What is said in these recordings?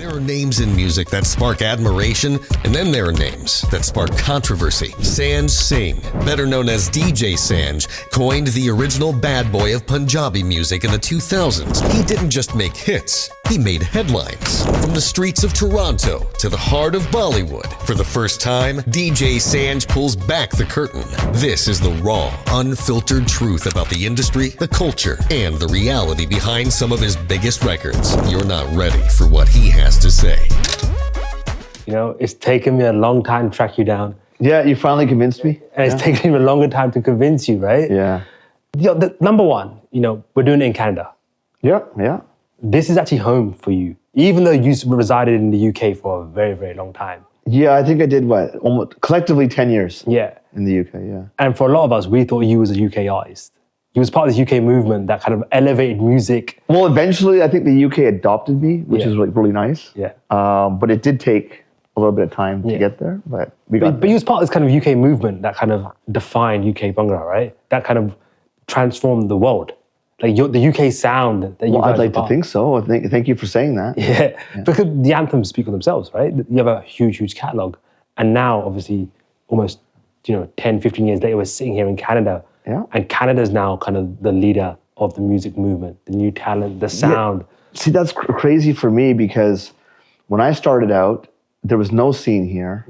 There are names in music that spark admiration, and then there are names that spark controversy. Sanj Singh, better known as DJ Sanj, coined the original bad boy of Punjabi music in the 2000s. He didn't just make hits, he made headlines. From the streets of Toronto to the heart of Bollywood, for the first time, DJ Sanj pulls back the curtain. This is the raw, unfiltered truth about the industry, the culture, and the reality behind some of his biggest records. You're not ready for what he has to say. You know, it's taken me a long time to track you down. Yeah, you finally convinced me. And it's taken me a longer time to convince you, right? Yeah. Number one, you know, we're doing it in Canada. Yeah. This is actually home for you, even though you resided in the UK for a very, very long time. Yeah, I think I did almost collectively 10 years. Yeah. In the UK, yeah. And for a lot of us, we thought you was a UK artist. You was part of this UK movement that kind of elevated music. Well, eventually, I think the UK adopted me, which is like really nice. Yeah. But it did take a little bit of time to get there, but we got there. But you was part of this kind of UK movement that kind of defined UK Bhangra, right? That kind of transformed the world. Like the UK sound that you guys I'd like to think so. Thank you for saying that. Yeah, because the anthems speak for themselves, right? You have a huge, huge catalogue. And now, obviously, almost 10, 15 years later, we're sitting here in Canada. Yeah. And Canada's now kind of the leader of the music movement, the new talent, the sound. Yeah. See, that's crazy for me because when I started out, there was no scene here.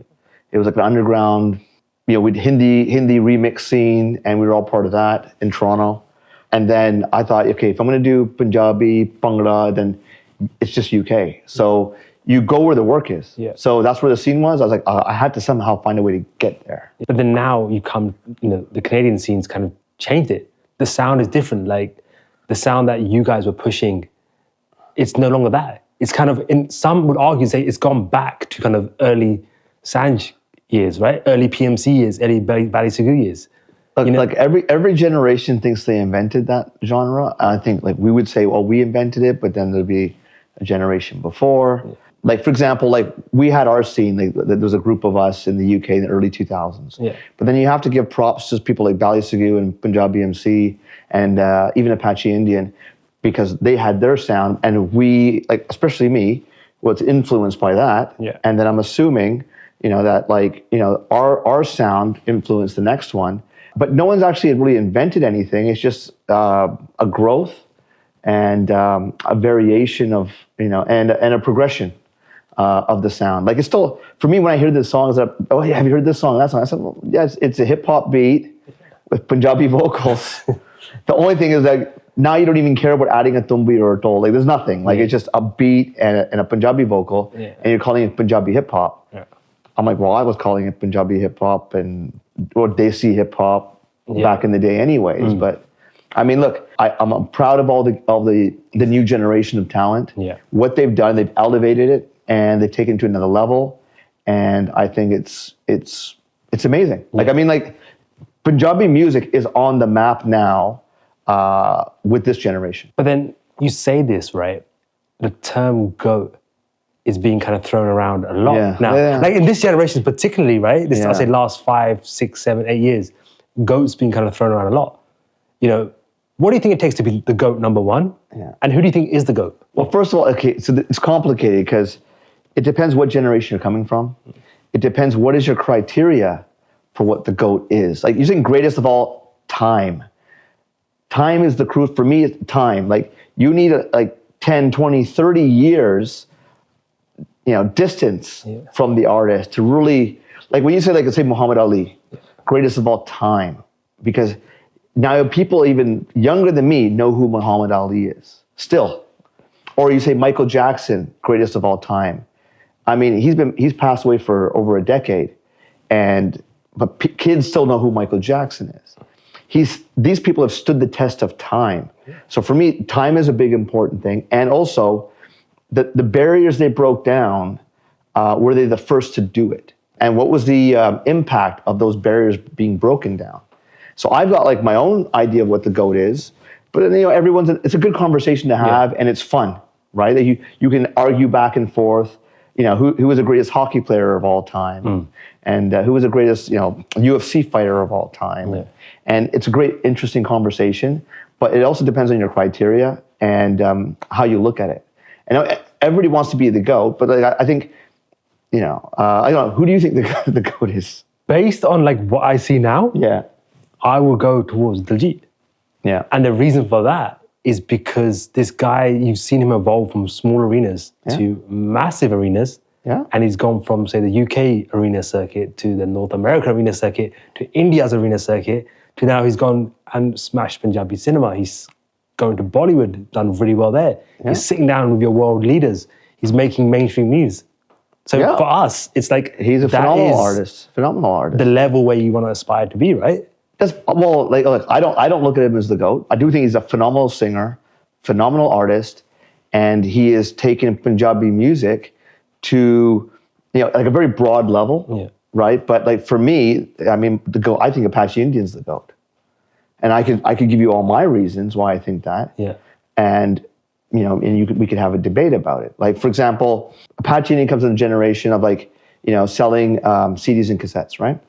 It was like an underground, we'd Hindi remix scene, and we were all part of that in Toronto. And then I thought, okay, if I'm going to do Punjabi, Bhangra, then it's just UK. So you go where the work is. Yeah. So that's where the scene was. I was like, I had to somehow find a way to get there. But then now you come, the Canadian scene's kind of changed it. The sound is different. Like the sound that you guys were pushing, it's no longer that. It's kind of, some would argue, say it's gone back to kind of early Sanj years, right? Early PMC years, early Bally Sagoo years. Like every generation thinks they invented that genre. I think like we would say, well, we invented it, but then there'd be a generation before. Yeah. Like, for example, like we had our scene, there was a group of us in the UK in the early 2000s. Yeah. But then you have to give props to people like Bally Sagoo and Punjabi MC and even Apache Indian, because they had their sound, and we, like especially me, was influenced by that. Yeah. And then I'm assuming, that our sound influenced the next one. But no one's actually really invented anything. It's just a growth and a variation of, and a progression of the sound. Like it's still, for me, when I hear this song, it's like, oh yeah, have you heard this song? That song? I said, well, yes, it's a hip hop beat with Punjabi vocals. The only thing is that now you don't even care about adding a tumbi or a tol. Like there's nothing. Like it's just a beat and a Punjabi vocal, and you're calling it Punjabi hip hop. Yeah. I'm like, well, I was calling it Punjabi hip hop or Desi hip hop back in the day anyways. But I mean, look, I'm proud of all the new generation of talent. Yeah. What they've done, they've elevated it and they've taken it to another level. And I think it's amazing. Yeah. Like, I mean, like Punjabi music is on the map now with this generation. But then you say this, right? The term GOAT is being kind of thrown around a lot now. Yeah. Like in this generation particularly, right? This, I say last 5, 6, 7, 8 years, GOAT's been kind of thrown around a lot. What do you think it takes to be the GOAT number one? Yeah. And who do you think is the GOAT? Well, first of all, okay, so it's complicated because it depends what generation you're coming from. It depends what is your criteria for what the GOAT is. Like you're saying greatest of all time. Time is the crucial, for me, it's time. Like you need 10, 20, 30 years distance from the artist to really, like when you say, let's say Muhammad Ali, greatest of all time, because now people even younger than me know who Muhammad Ali is, still. Or you say Michael Jackson, greatest of all time. I mean, he's passed away for over a decade, but kids still know who Michael Jackson is. These people have stood the test of time. So for me, time is a big important thing, and also the barriers they broke down, were they the first to do it? And what was the impact of those barriers being broken down? So I've got like my own idea of what the GOAT is, but it's a good conversation to have, and it's fun, right? You can argue back and forth, who was the greatest hockey player of all time, and who was the greatest, UFC fighter of all time. Yeah. And it's a great, interesting conversation, but it also depends on your criteria and how you look at it. I know everybody wants to be the GOAT, but like, I think, I don't know, who do you think the GOAT is? Based on like what I see now, I will go towards Diljit. Yeah. And the reason for that is because this guy, you've seen him evolve from small arenas to massive arenas. Yeah. And he's gone from, say, the UK arena circuit to the North American arena circuit to India's arena circuit to now he's gone and smashed Punjabi cinema. He's going to Bollywood, done really well there. Yeah. He's sitting down with your world leaders. He's making mainstream news. So for us, it's like he's a phenomenal artist. Phenomenal artist. The level where you want to aspire to be, right? Well, like I don't look at him as the GOAT. I do think he's a phenomenal singer, phenomenal artist, and he has taken Punjabi music to like a very broad level, right? But like for me, I mean, the GOAT. I think Apache Indian's the GOAT, and I could give you all my reasons why I think that. Yeah. And we could have a debate about it. Like for example, Apache Indian comes in a generation of selling CDs and cassettes, right?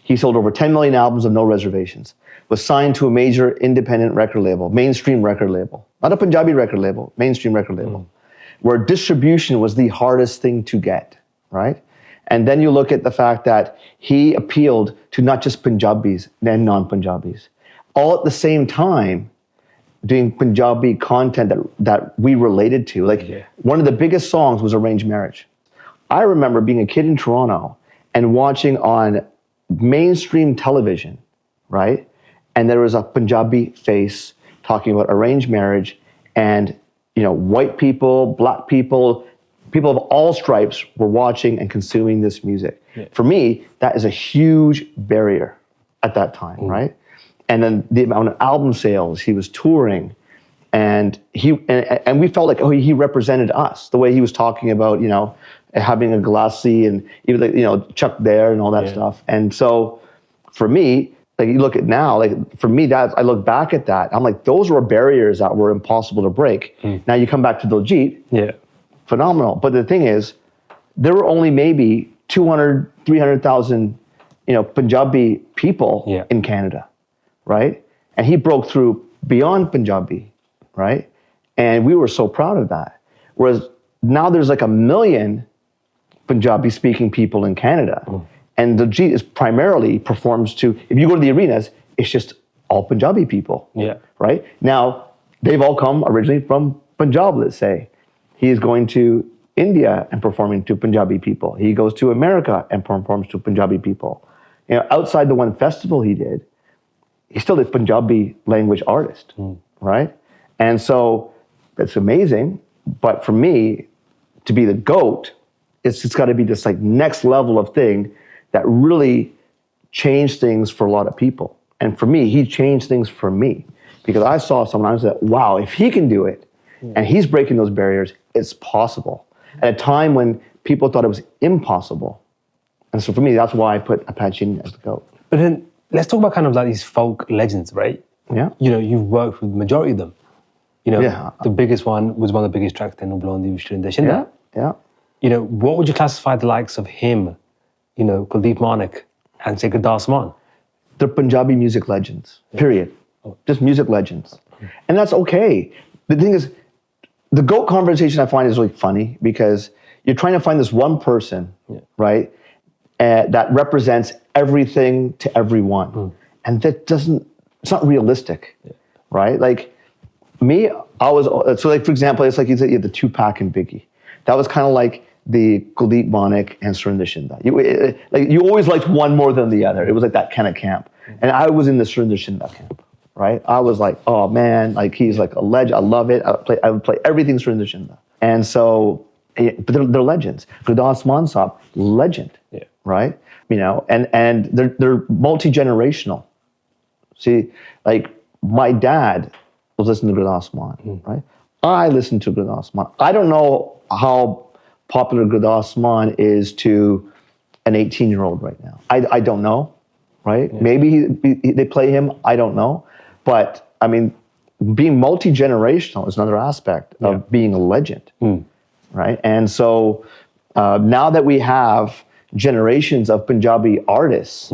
He sold over 10 million albums of no reservations, was signed to a major independent record label, mainstream record label, not a Punjabi record label, mainstream record label, where distribution was the hardest thing to get, right? And then you look at the fact that he appealed to not just Punjabis and non-Punjabis, all at the same time doing Punjabi content that we related to. One of the biggest songs was Arranged Marriage. I remember being a kid in Toronto and watching on mainstream television, right? And there was a Punjabi face talking about arranged marriage, and white people, black people of all stripes were watching and consuming this music. Yeah. For me, that is a huge barrier at that time, right? And then the amount of album sales, he was touring, and we felt like he represented us. The way he was talking about having a glassy and even Chuck there and all that stuff. And so for me, like you look at now, like for me, that I look back at that, I'm like, those were barriers that were impossible to break. Now you come back to Diljit, phenomenal. But the thing is, there were only maybe 200, 300,000, Punjabi people in Canada, right? And he broke through beyond Punjabi, right? And we were so proud of that. Whereas now there's like 1 million Punjabi-speaking people in Canada. And Diljit is primarily performs to, if you go to the arenas, it's just all Punjabi people, right? Now, they've all come originally from Punjab, let's say. He is going to India and performing to Punjabi people. He goes to America and performs to Punjabi people. Outside the one festival he did, he's still a Punjabi language artist, right? And so it's amazing. But for me, to be the GOAT, it's just got to be this like next level of thing that really changed things for a lot of people. And for me, he changed things for me because I saw someone, I said, wow, if he can do it and he's breaking those barriers, it's possible. At a time when people thought it was impossible. And so for me, that's why I put Apache Indian as the GOAT. But then let's talk about kind of like these folk legends, right? Yeah. You've worked with the majority of them. The biggest one was one of the biggest tracks, Tenu Blondi Vishrindashinda. Yeah. What would you classify the likes of him, Kuldeep Manik, and say Gurdas Maan? They're Punjabi music legends, period. Just music legends. And that's okay. The thing is, the GOAT conversation I find is really funny because you're trying to find this one person, right, that represents everything to everyone. And that it's not realistic, right? Like me, so like, for example, it's like you said, you had the Tupac and Biggie. That was kind of like the Kuldeep Manik and Surinder Shinda. You always liked one more than the other. It was like that kind of camp. And I was in the Surinder Shinda camp, right? I was like, oh man, like he's like a legend. I love it. I would play everything Surinder Shinda. And so, but they're legends. Gurdas Maan Saab, legend, right? And they're multi-generational. See, like my dad was listening to Gurdas Maan, right? I listened to Gurdas Maan. I don't know how popular Gurdas Maan is to an 18-year-old right now. I don't know, right? Maybe they play him, I don't know. But I mean, being multi-generational is another aspect of being a legend, right? And so now that we have generations of Punjabi artists,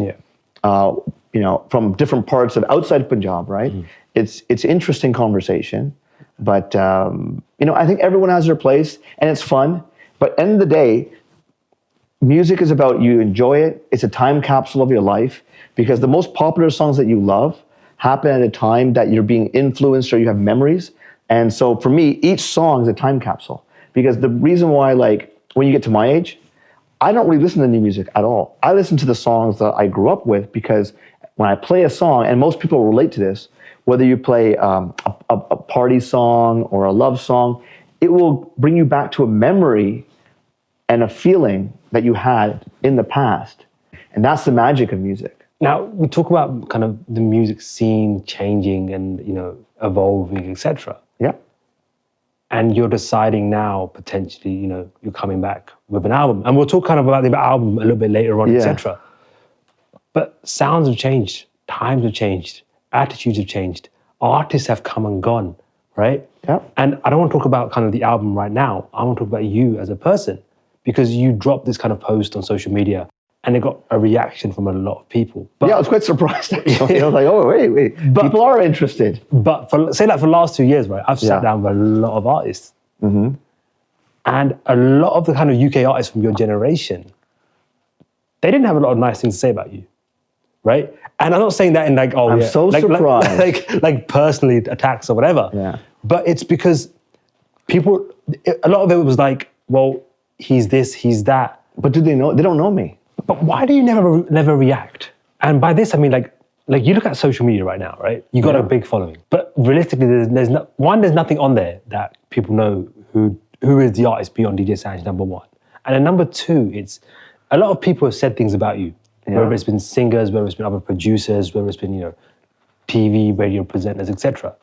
from different parts of outside Punjab, right? It's interesting conversation. But, you know, I think everyone has their place and it's fun. But at the end of the day, music is about you enjoy it. It's a time capsule of your life because the most popular songs that you love happen at a time that you're being influenced or you have memories. And so for me, each song is a time capsule because the reason why, like, when you get to my age, I don't really listen to new music at all. I listen to the songs that I grew up with because when I play a song, and most people relate to this, whether you play a party song or a love song, it will bring you back to a memory and a feeling that you had in the past. And that's the magic of music. Now, we talk about kind of the music scene changing and, you know, evolving, etc. Yeah. And you're deciding now, potentially, you know, you're coming back with an album. And we'll talk kind of about the album a little bit later on, etc. But sounds have changed, times have changed, attitudes have changed, artists have come and gone, right? Yeah. And I don't want to talk about kind of the album right now. I want to talk about you as a person because you dropped this kind of post on social media and it got a reaction from a lot of people. But, yeah, I was quite surprised actually. I was like, oh, wait, but, people are interested. But for, say like for the last 2 years, right, I've sat down with a lot of artists. Mm-hmm. And a lot of the kind of UK artists from your generation, they didn't have a lot of nice things to say about you, right? And I'm not saying that in like, oh, I'm so surprised. Like personally attacks or whatever. Yeah. But it's because people, a lot of it was like, well, he's this, he's that. But do they know? They don't know me. But why do you never react? And by this, I mean like you look at social media right now, right? You got a big following. But realistically, there's nothing on there that people know who is the artist beyond DJ Sanj, number one. And then number two, it's a lot of people have said things about you. Yeah. Whether it's been singers, whether it's been other producers, whether it's been, you know, TV, radio presenters, etc.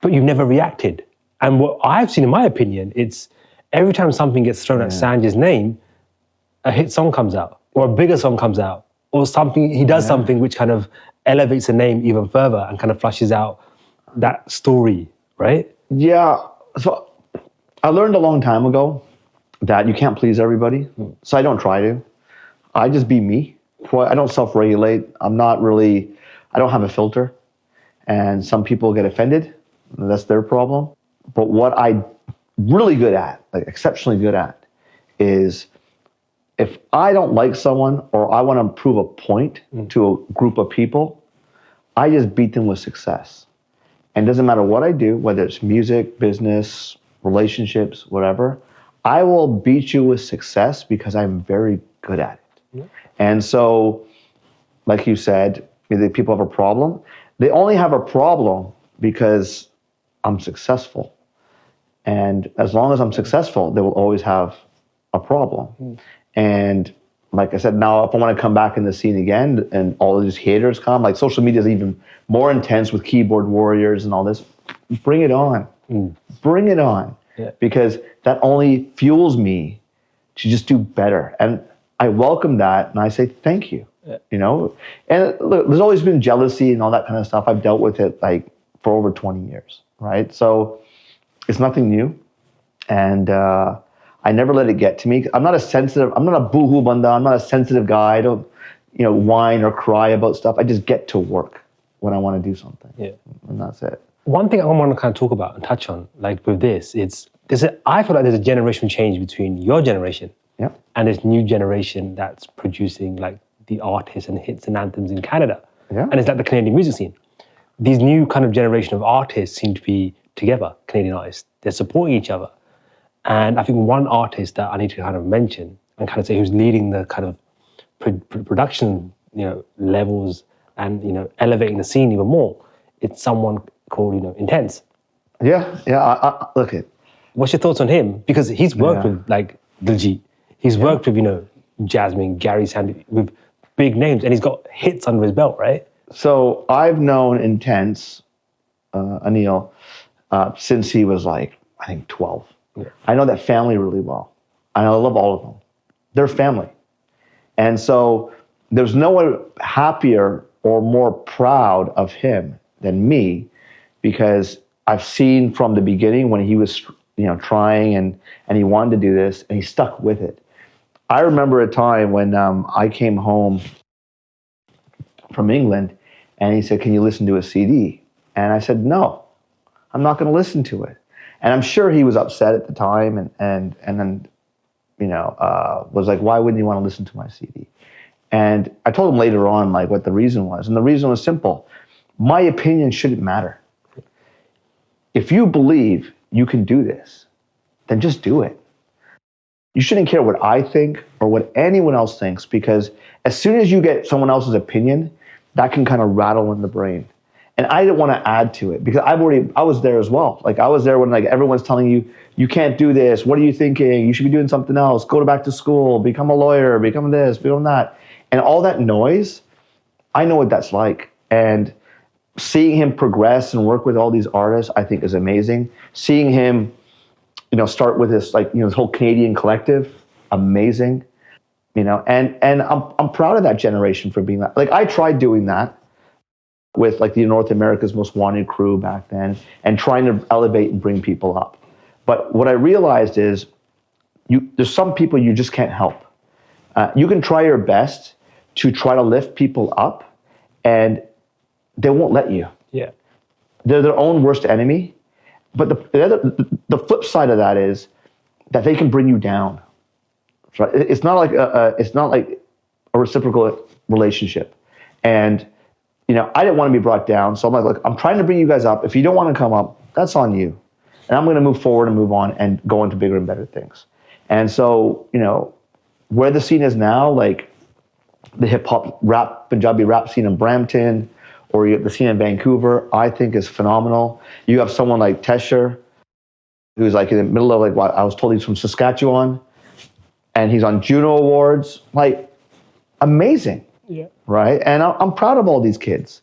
But you've never reacted. And what I've seen, in my opinion, it's every time something gets thrown at Sanj's name, a hit song comes out, or a bigger song comes out, or something, he does something which kind of elevates the name even further and kind of flushes out that story, right? Yeah, so I learned a long time ago that you can't please everybody, so I don't try to. I just be me. I don't self-regulate. I don't have a filter. And some people get offended, and that's their problem. But what I'm really good at, like exceptionally good at, is if I don't like someone or I want to prove a point to a group of people, I just beat them with success. And it doesn't matter what I do, whether it's music, business, relationships, whatever, I will beat you with success because I'm very good at it. Yeah. And so, like you said, if people have a problem, they only have a problem because I'm successful. And as long as I'm successful, they will always have a problem. And like I said, now if I want to come back in the scene again and all of these haters come, like social media is even more intense with keyboard warriors and all this, bring it on. Bring it on. Yeah. Because that only fuels me to just do better. And I welcome that and I say thank you. Yeah. You know? And look, there's always been jealousy and all that kind of stuff. I've dealt with it like for over 20 years, right? So it's nothing new. And I never let it get to me. I'm not a boohoo banda. I'm not a sensitive guy. I don't, you know, whine or cry about stuff. I just get to work when I want to do something. Yeah. And that's it. One thing I want to kind of talk about and touch on, like with this, I feel like there's a generation change between your generation and this new generation that's producing like the artists and hits and anthems in Canada. Yeah. And it's like the Canadian music scene. These new kind of generation of artists seem to be together, Canadian artists. They're supporting each other. And I think one artist that I need to kind of mention and kind of say who's leading the kind of production, you know, levels and, you know, elevating the scene even more, it's someone called, you know, Intense. Yeah. Look it. What's your thoughts on him? Because he's worked with like Diljit. He's worked with, you know, Jasmine, Gary Sandy, with big names, and he's got hits under his belt, right? So I've known Intense, Anil, since he was like, I think 12. Yeah. I know that family really well. And I love all of them. They're family. And so there's no one happier or more proud of him than me, because I've seen from the beginning when he was, you know, trying and he wanted to do this and he stuck with it. I remember a time when I came home from England and he said, "Can you listen to a CD?" And I said, "No, I'm not going to listen to it. And I'm sure he was upset at the time and then, was like, why wouldn't you want to listen to my CD? And I told him later on, like, what the reason was. And the reason was simple. My opinion shouldn't matter. If you believe you can do this, then just do it. You shouldn't care what I think or what anyone else thinks, because as soon as you get someone else's opinion, that can kind of rattle in the brain. And I didn't want to add to it because I was there as well. Like, I was there when, like, everyone's telling you, you can't do this. What are you thinking? You should be doing something else. Go back to school, become a lawyer, become this, become that. And all that noise, I know what that's like. And seeing him progress and work with all these artists, I think is amazing. Seeing him, start with this, this whole Canadian collective, amazing. And I'm proud of that generation for being that. Like, I tried doing that with, like, the North America's Most Wanted crew back then, and trying to elevate and bring people up. But what I realized is, there's some people you just can't help. You can try your best to try to lift people up, and they won't let you. Yeah, they're their own worst enemy. But the flip side of that is that they can bring you down. Right? It's not like a reciprocal relationship. And I didn't want to be brought down, so I'm like, look, I'm trying to bring you guys up. If you don't want to come up, that's on you. And I'm going to move forward and move on and go into bigger and better things. And so, where the scene is now, like the hip hop rap, Punjabi rap scene in Brampton, or the scene in Vancouver, I think is phenomenal. You have someone like TEJ, who's like in the middle of, like, I was told he's from Saskatchewan, and he's on Juno Awards, like, amazing. Yeah. Right? And I'm proud of all these kids.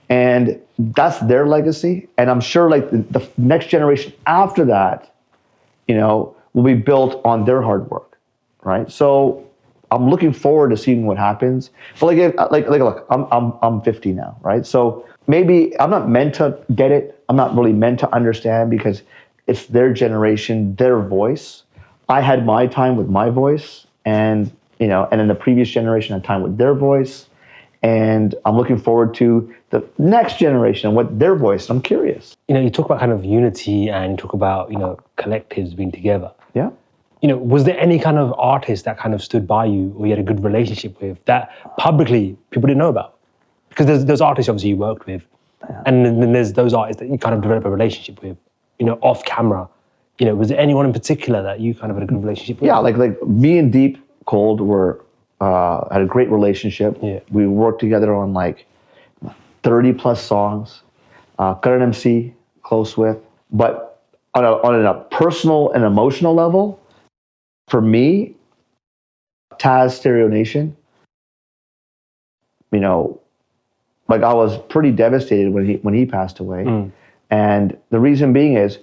And that's their legacy. And I'm sure, like, the next generation after that, will be built on their hard work. Right? So I'm looking forward to seeing what happens. But look, I'm 50 now, right? So maybe I'm not meant to get it. I'm not really meant to understand, because it's their generation, their voice. I had my time with my voice, and then the previous generation had time with their voice. And I'm looking forward to the next generation and what their voice. I'm curious. You talk about kind of unity, and you talk about, collectives being together. Yeah. Was there any kind of artist that kind of stood by you, or you had a good relationship with, that publicly people didn't know about? Because there's those artists obviously you worked with, and then there's those artists that you kind of develop a relationship with, off camera. Was there anyone in particular that you kind of had a good relationship with? Yeah, like me and Deep Cold had a great relationship. Yeah. We worked together on like 30 plus songs. Karan MC, close with. But on a personal and emotional level, for me, Tazz Stereo Nation, like, I was pretty devastated when he passed away. Mm. And the reason being is,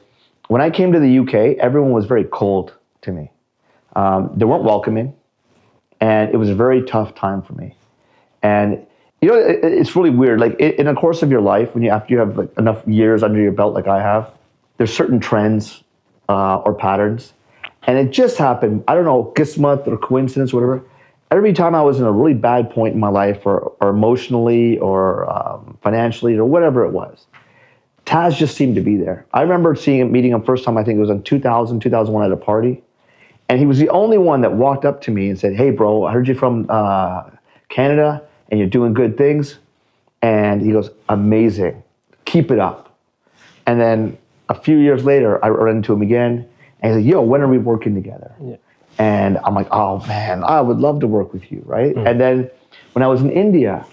when I came to the UK, everyone was very cold to me. They weren't welcoming, and it was a very tough time for me. And it's really weird. Like, in the course of your life, after you have, like, enough years under your belt, like I have, there's certain trends or patterns. And it just happened, I don't know, kismat or coincidence, whatever. Every time I was in a really bad point in my life, or emotionally, or financially, or whatever it was, Tazz just seemed to be there. I remember meeting him first time, I think it was in 2001 at a party. And he was the only one that walked up to me and said, "Hey, bro, I heard you're from Canada and you're doing good things." And he goes, "Amazing. Keep it up." And then a few years later, I ran into him again. And he's like, "Yo, when are we working together?" Yeah. And I'm like, "Oh, man, I would love to work with you," right? Mm. And then when I was in India,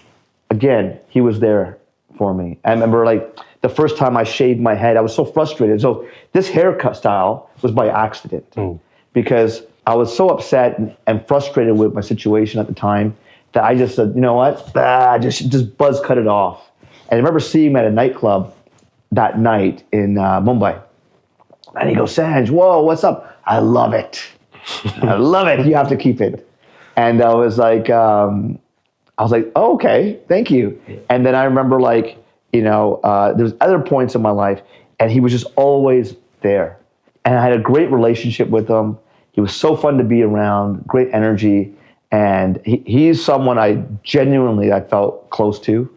again, he was there for me. I remember, like, the first time I shaved my head, I was so frustrated. So this haircut style was by accident. Mm. Because I was so upset and frustrated with my situation at the time that I just said, "You know what? Just buzz cut it off." And I remember seeing him at a nightclub that night in Mumbai. And he goes, "Sanj, whoa, what's up?" "I love it. I love it. You have to keep it." And I was like, "Oh, okay, thank you." And then I remember, like, there's other points in my life, and he was just always there. And I had a great relationship with him. He was so fun to be around, great energy. And he's someone I felt close to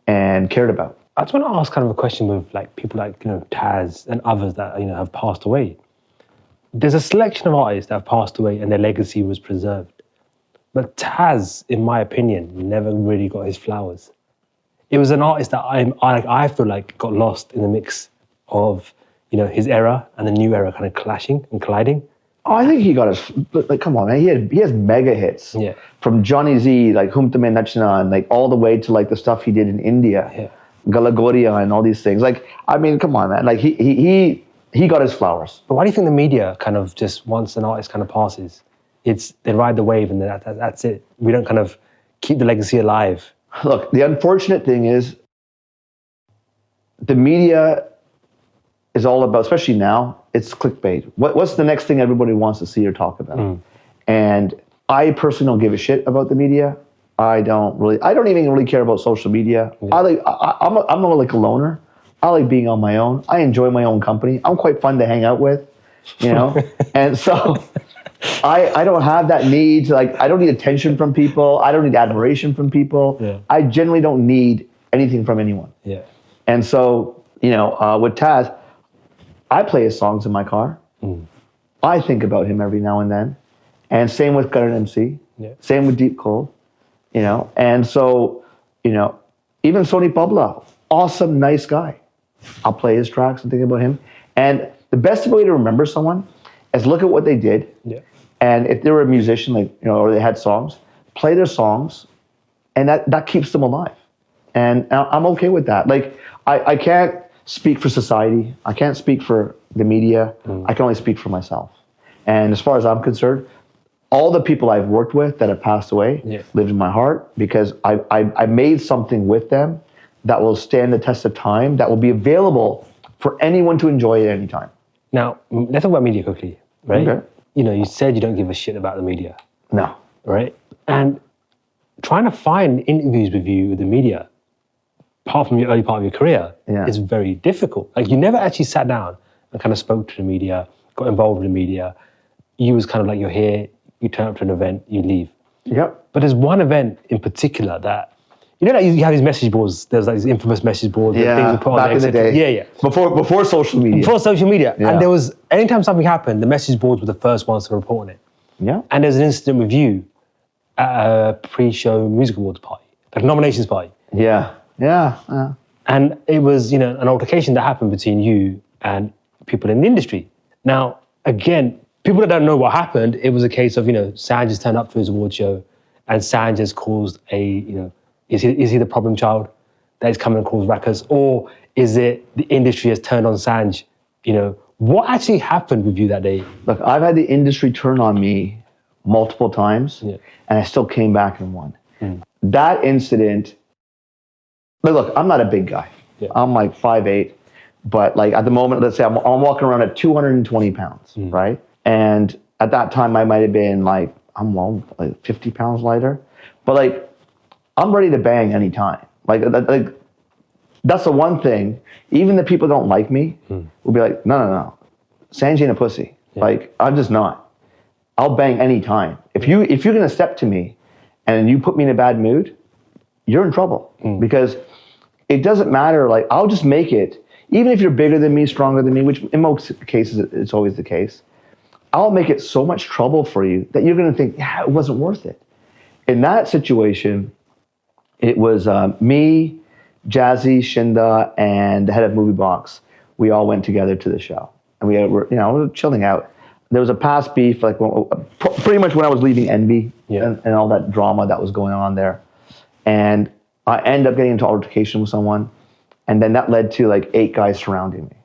and cared about. I just want to ask kind of a question with like people like, Tazz and others that, have passed away. There's a selection of artists that have passed away and their legacy was preserved. But Tazz, in my opinion, never really got his flowers. It was an artist that I feel like got lost in the mix of, his era and the new era kind of clashing and colliding. Oh, I think he got his, like, come on, man. He has mega hits. Yeah. From Johnny Z, like Humta Mein Nachna, and like all the way to like the stuff he did in India. Yeah. Galagoria and all these things. Like, I mean, come on, man. Like he got his flowers. But why do you think the media kind of just, once an artist kind of passes, they ride the wave and that's it? We don't kind of keep the legacy alive. Look, the unfortunate thing is the media is all about, especially now, it's clickbait. What's the next thing everybody wants to see or talk about? And I personally don't give a shit about the media. I don't even really care about social media. Yeah. I'm not like a loner. I like being on my own. I enjoy my own company. I'm quite fun to hang out with, and so I don't have that need to, I don't need attention from people. I don't need admiration from people. Yeah. I generally don't need anything from anyone. Yeah. And so, with Tazz, I play his songs in my car. I think about him every now and then. And same with Karan MC. Yeah. Same with Deep Cold. And so, even Soni Pabla, awesome, nice guy. I'll play his tracks and think about him. And the best way to remember someone is look at what they did. Yeah. And if they were a musician, or they had songs, play their songs, and that keeps them alive. And I'm okay with that. Like, I can't speak for society. I can't speak for the media. I can only speak for myself. And as far as I'm concerned, all the people I've worked with that have passed away live in my heart, because I made something with them that will stand the test of time, that will be available for anyone to enjoy at any time. Now, let's talk about media quickly, right? Okay. You said you don't give a shit about the media. No. Right? And trying to find interviews with you with the media, apart from your early part of your career, is very difficult. Like, you never actually sat down and kind of spoke to the media, got involved with the media. You was kind of like, you're here, you turn up to an event, you leave. Yep. But there's one event in particular that, like you have these message boards, there's like these infamous message boards. Yeah, things put on back in the day. Yeah. Before social media. Before social media. Yeah. And there was, anytime something happened, the message boards were the first ones to report on it. Yeah. And there's an incident with you at a pre-show music awards party, like a nominations party. Yeah. And it was, an altercation that happened between you and people in the industry. Now, again, people that don't know what happened, it was a case of, Sanj has turned up for his award show and Sanj has caused a, is he the problem child that is coming and cause ruckus? Or is it the industry has turned on Sanj? What actually happened with you that day? Look, I've had the industry turn on me multiple times, and I still came back and won. That incident, but look, I'm not a big guy. Yeah. I'm like 5'8", but like at the moment, let's say I'm walking around at 220 pounds, right? And at that time, I might have been like, like 50 pounds lighter. But like, I'm ready to bang anytime. Like that's the one thing, even the people that don't like me will be like, no. Sanj ain't a pussy. Yeah. Like, I'm just not. I'll bang anytime. If you're gonna step to me and you put me in a bad mood, you're in trouble. Because it doesn't matter, like, I'll just make it, even if you're bigger than me, stronger than me, which in most cases it's always the case, I'll make it so much trouble for you that you're gonna think, yeah, it wasn't worth it. In that situation, it was me, Jazzy, Shinda, and the head of Movie Box. We all went together to the show, and we were chilling out. There was a past beef, like pretty much when I was leaving Envy and all that drama that was going on there, and I ended up getting into altercation with someone, and then that led to like 8 guys surrounding me,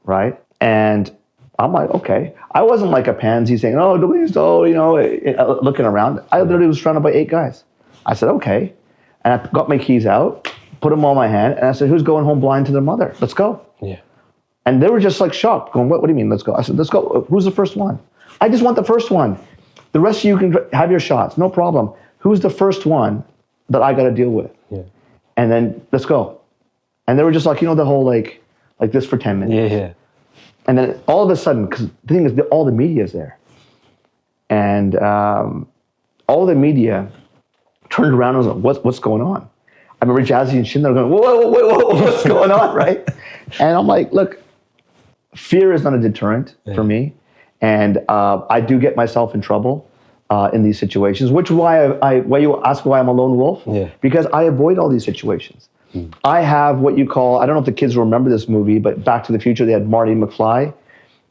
right? And I'm like, okay. I wasn't like a pansy saying, oh, please, looking around. I literally was surrounded by 8 guys. I said, okay. And I got my keys out, put them on my hand, and I said, who's going home blind to their mother? Let's go. Yeah. And they were just like shocked, going, what do you mean, let's go? I said, let's go. Who's the first one? I just want the first one. The rest of you can have your shots, no problem. Who's the first one that I got to deal with? Yeah. And then let's go. And they were just like, the whole like this for 10 minutes. Yeah. And then all of a sudden, because the thing is, all the media is there. And all the media turned around and was like, what's going on? I remember Jazzy and Schindler going, whoa, what's going on, right? And I'm like, look, fear is not a deterrent for me. And I do get myself in trouble in these situations, which is why you ask why I'm a lone wolf, because I avoid all these situations. I have what you call, I don't know if the kids will remember this movie, but Back to the Future, they had Marty McFly.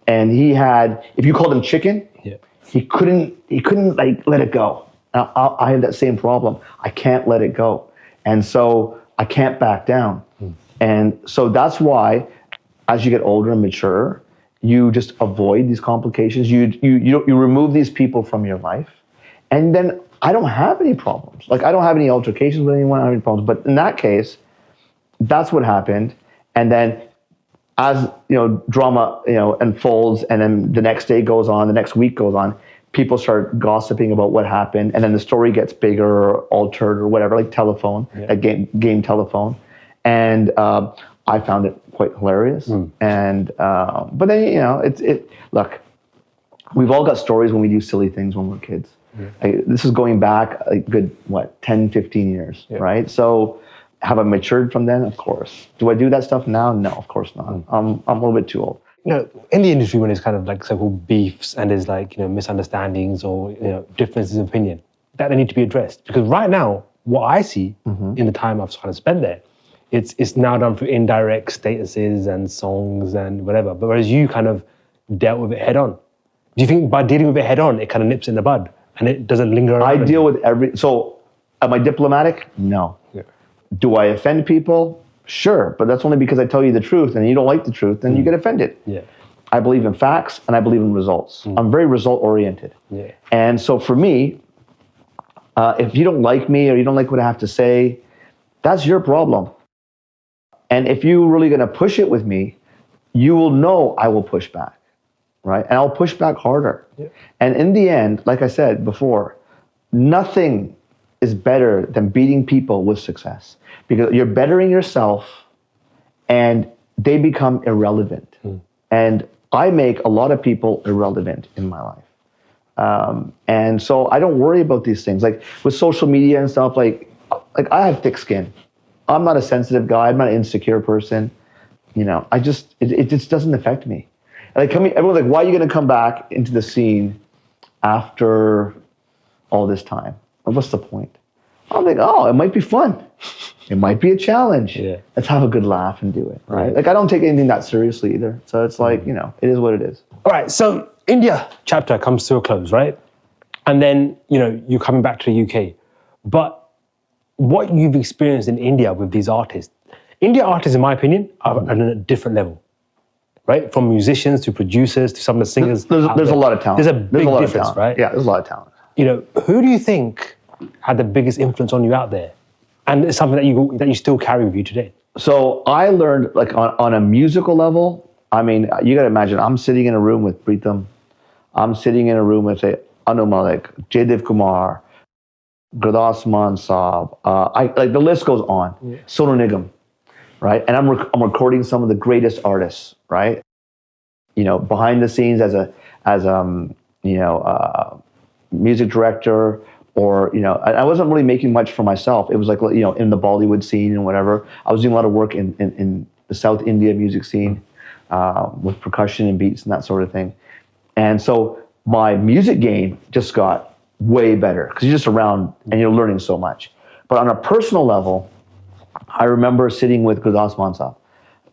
And he had, if you called him chicken, he couldn't like let it go. I have that same problem. I can't let it go. And so I can't back down. And so that's why, as you get older and mature, you just avoid these complications. You remove these people from your life. And then I don't have any problems. Like, I don't have any altercations with anyone, I don't have any problems. But in that case, that's what happened. And then as, drama, unfolds, and then the next day goes on, the next week goes on, people start gossiping about what happened, and then the story gets bigger or altered or whatever, like telephone, like game telephone. And I found it quite hilarious. And but then look, we've all got stories when we do silly things when we're kids. This is going back a good 10, 15 years, right? So have I matured from then? Of course. Do I do that stuff now? No, of course not. I'm a little bit too old. In the industry, when it's kind of like so-called beefs and there's like, misunderstandings or, differences of opinion, that they need to be addressed. Because right now, what I see in the time I've kind of spent there, it's now done through indirect statuses and songs and whatever. But whereas you kind of dealt with it head on. Do you think by dealing with it head on, it kind of nips in the bud and it doesn't linger around? I deal with so am I diplomatic? No. Do I offend people? Sure, but that's only because I tell you the truth and you don't like the truth, then you get offended. I believe in facts and I believe in results. I'm very result oriented. And so for me, if you don't like me or you don't like what I have to say, that's your problem. And if you're really gonna push it with me, you will know I will push back, right? And I'll push back harder. And in the end, like I said before, nothing is better than beating people with success, because you're bettering yourself and they become irrelevant. And I make a lot of people irrelevant in my life. And so I don't worry about these things. Like with social media and stuff, like I have thick skin. I'm not a sensitive guy. I'm not an insecure person. It just doesn't affect me. Like everyone's like, why are you going to come back into the scene after all this time? What's the point? I'm like, it might be fun. It might be a challenge. Let's have a good laugh and do it, right? Like I don't take anything that seriously either. So it's like, it is what it is. All right, so India chapter comes to a close, right? And then, you're coming back to the UK. But what you've experienced in India with these artists, India artists, in my opinion, are on a different level, right? From musicians to producers to some of the singers. There's a lot of talent. There's a big difference, right? Yeah, there's a lot of talent. Who do you think had the biggest influence on you out there? And it's something that you still carry with you today? So I learned, like on a musical level, I mean, you got to imagine, I'm sitting in a room with Pritam. I'm sitting in a room with, say, Anu Malik, Jaidev Kumar, Gurdas Maan Saab, like the list goes on. Sonu Nigam, right? And I'm recording some of the greatest artists, right? Behind the scenes as a music director, or I wasn't really making much for myself. It was like in the Bollywood scene and whatever. I was doing a lot of work in the South India music scene with percussion and beats and that sort of thing. And so my music game just got way better because you're just around and you're learning so much. But on a personal level, I remember sitting with Gurdas Maan Saab.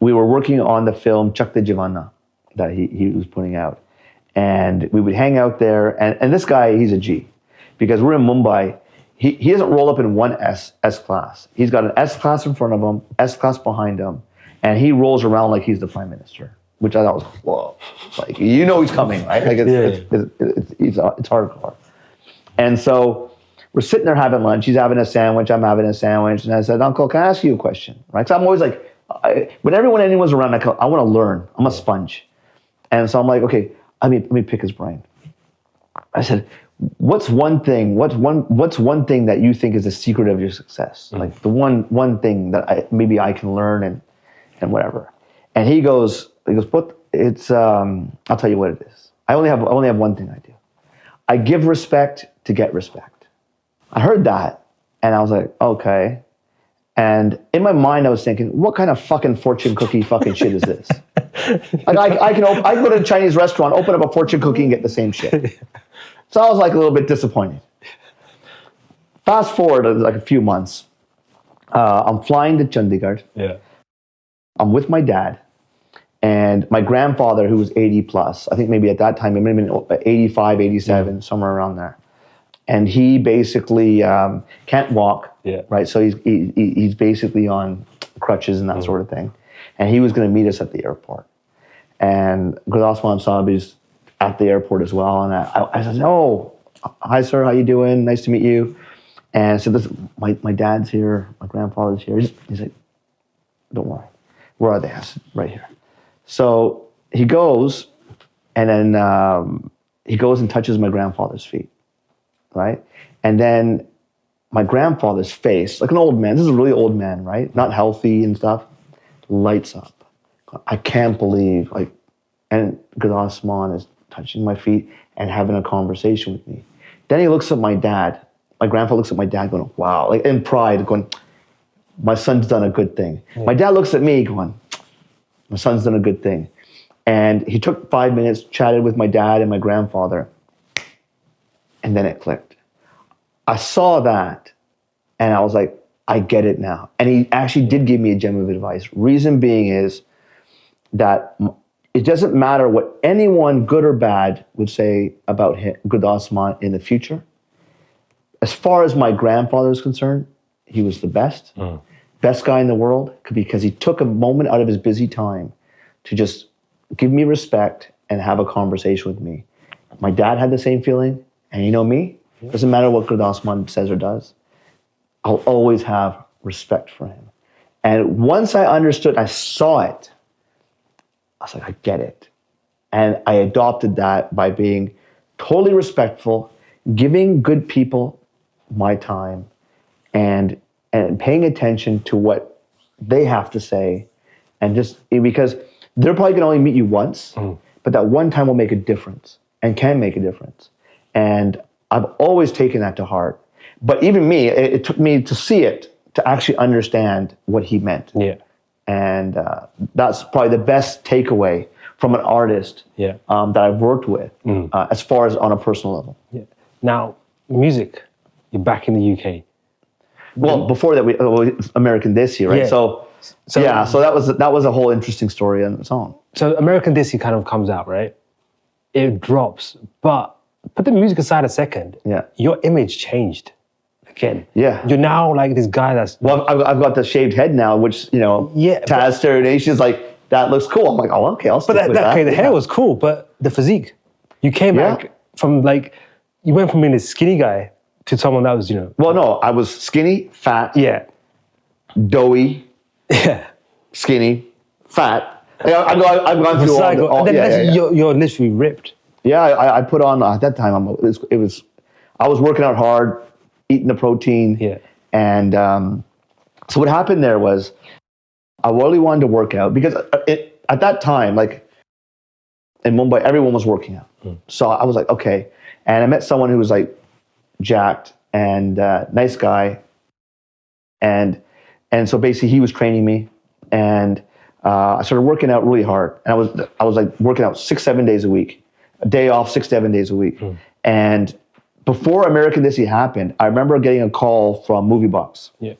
We were working on the film Chak De Jawana that he was putting out. And we would hang out there. And this guy, he's a G. Because we're in Mumbai, he doesn't roll up in one S-Class. He's got an S-Class in front of him, S-Class behind him, and he rolls around like he's the Prime Minister, which I thought was, whoa. Like, he's coming, right? Like it's hardcore. And so we're sitting there having lunch. He's having a sandwich, I'm having a sandwich. And I said, Uncle, can I ask you a question? Right? Because I'm always like, when anyone's around, I want to learn. I'm a sponge. And so I'm like, okay, let me pick his brain. I said, what's one thing that you think is the secret of your success? Like the one thing that maybe I can learn and whatever. And he goes, but it's I'll tell you what it is. I only have one thing I do. I give respect to get respect. I heard that and I was like, okay. And in my mind, I was thinking, what kind of fucking fortune cookie fucking shit is this? Like I can go to a Chinese restaurant, open up a fortune cookie and get the same shit. So I was like a little bit disappointed. Fast forward like a few months. I'm flying to Chandigarh. Yeah. I'm with my dad and my grandfather, who was 80 plus. I think maybe at that time, it may have been 85, 87, somewhere around there. And he basically can't walk, right? So he's basically on crutches and that sort of thing. And he was going to meet us at the airport. And Gurdas Maan Sahib is at the airport as well. And I said, oh, hi sir, how you doing? Nice to meet you. And I said, listen, my dad's here, my grandfather's here. He's like, don't worry. Where are they? I said, right here. So he goes, and then he goes and touches my grandfather's feet. Right? And then my grandfather's face, like an old man, this is a really old man, right? Not healthy and stuff, lights up. I can't believe, like, and Gurdas Maan is touching my feet and having a conversation with me. Then he looks at my dad. My grandfather looks at my dad going, wow, like in pride, going, my son's done a good thing. Yeah. My dad looks at me going, my son's done a good thing. And he took 5 minutes, chatted with my dad and my grandfather. And then it clicked. I saw that and I was like, I get it now. And he actually did give me a gem of advice. Reason being is that it doesn't matter what anyone, good or bad, would say about Gurdas Maan in the future. As far as my grandfather is concerned, he was the best. Best guy in the world, because he took a moment out of his busy time to just give me respect and have a conversation with me. My dad had the same feeling. And you know me, doesn't matter what Gurdas Maan says or does, I'll always have respect for him. And once I understood, I saw it, I was like, I get it. And I adopted that by being totally respectful, giving good people my time, and paying attention to what they have to say. And just because they're probably gonna only meet you once, but that one time will make a difference and can make a difference. And I've always taken that to heart. But even me, it took me to see it, to actually understand what he meant. Yeah. And that's probably the best takeaway from an artist that I've worked with, as far as on a personal level. Yeah. Now, music, you're back in the UK. Well, before that, American Desi, right? Yeah. So that was a whole interesting story on its own. So American Desi kind of comes out, right? It drops, but put the music aside a second. Yeah. Your image changed again. Yeah. You're now like this guy that's... Well, I've got the shaved head now, which, you know, Tazz Stereo Nation's like, that looks cool. I'm like, oh, okay, I'll stick with that. Okay, the hair was cool, but the physique. You came back from like, you went from being a skinny guy to someone that was, you know... Well, no, I was skinny, fat, doughy, skinny, fat. I've gone through all... You're literally ripped. Yeah, I put on, at that time, I was working out hard, eating the protein. Yeah. And so what happened there was, I really wanted to work out because at that time, like in Mumbai, everyone was working out. So I was like, okay. And I met someone who was like jacked and nice guy. And so basically he was training me, and I started working out really hard. And I was like working out 6-7 days a week. A day off 6-7 days a week. And before American Desi happened, I remember getting a call from MovieBox. Yeah.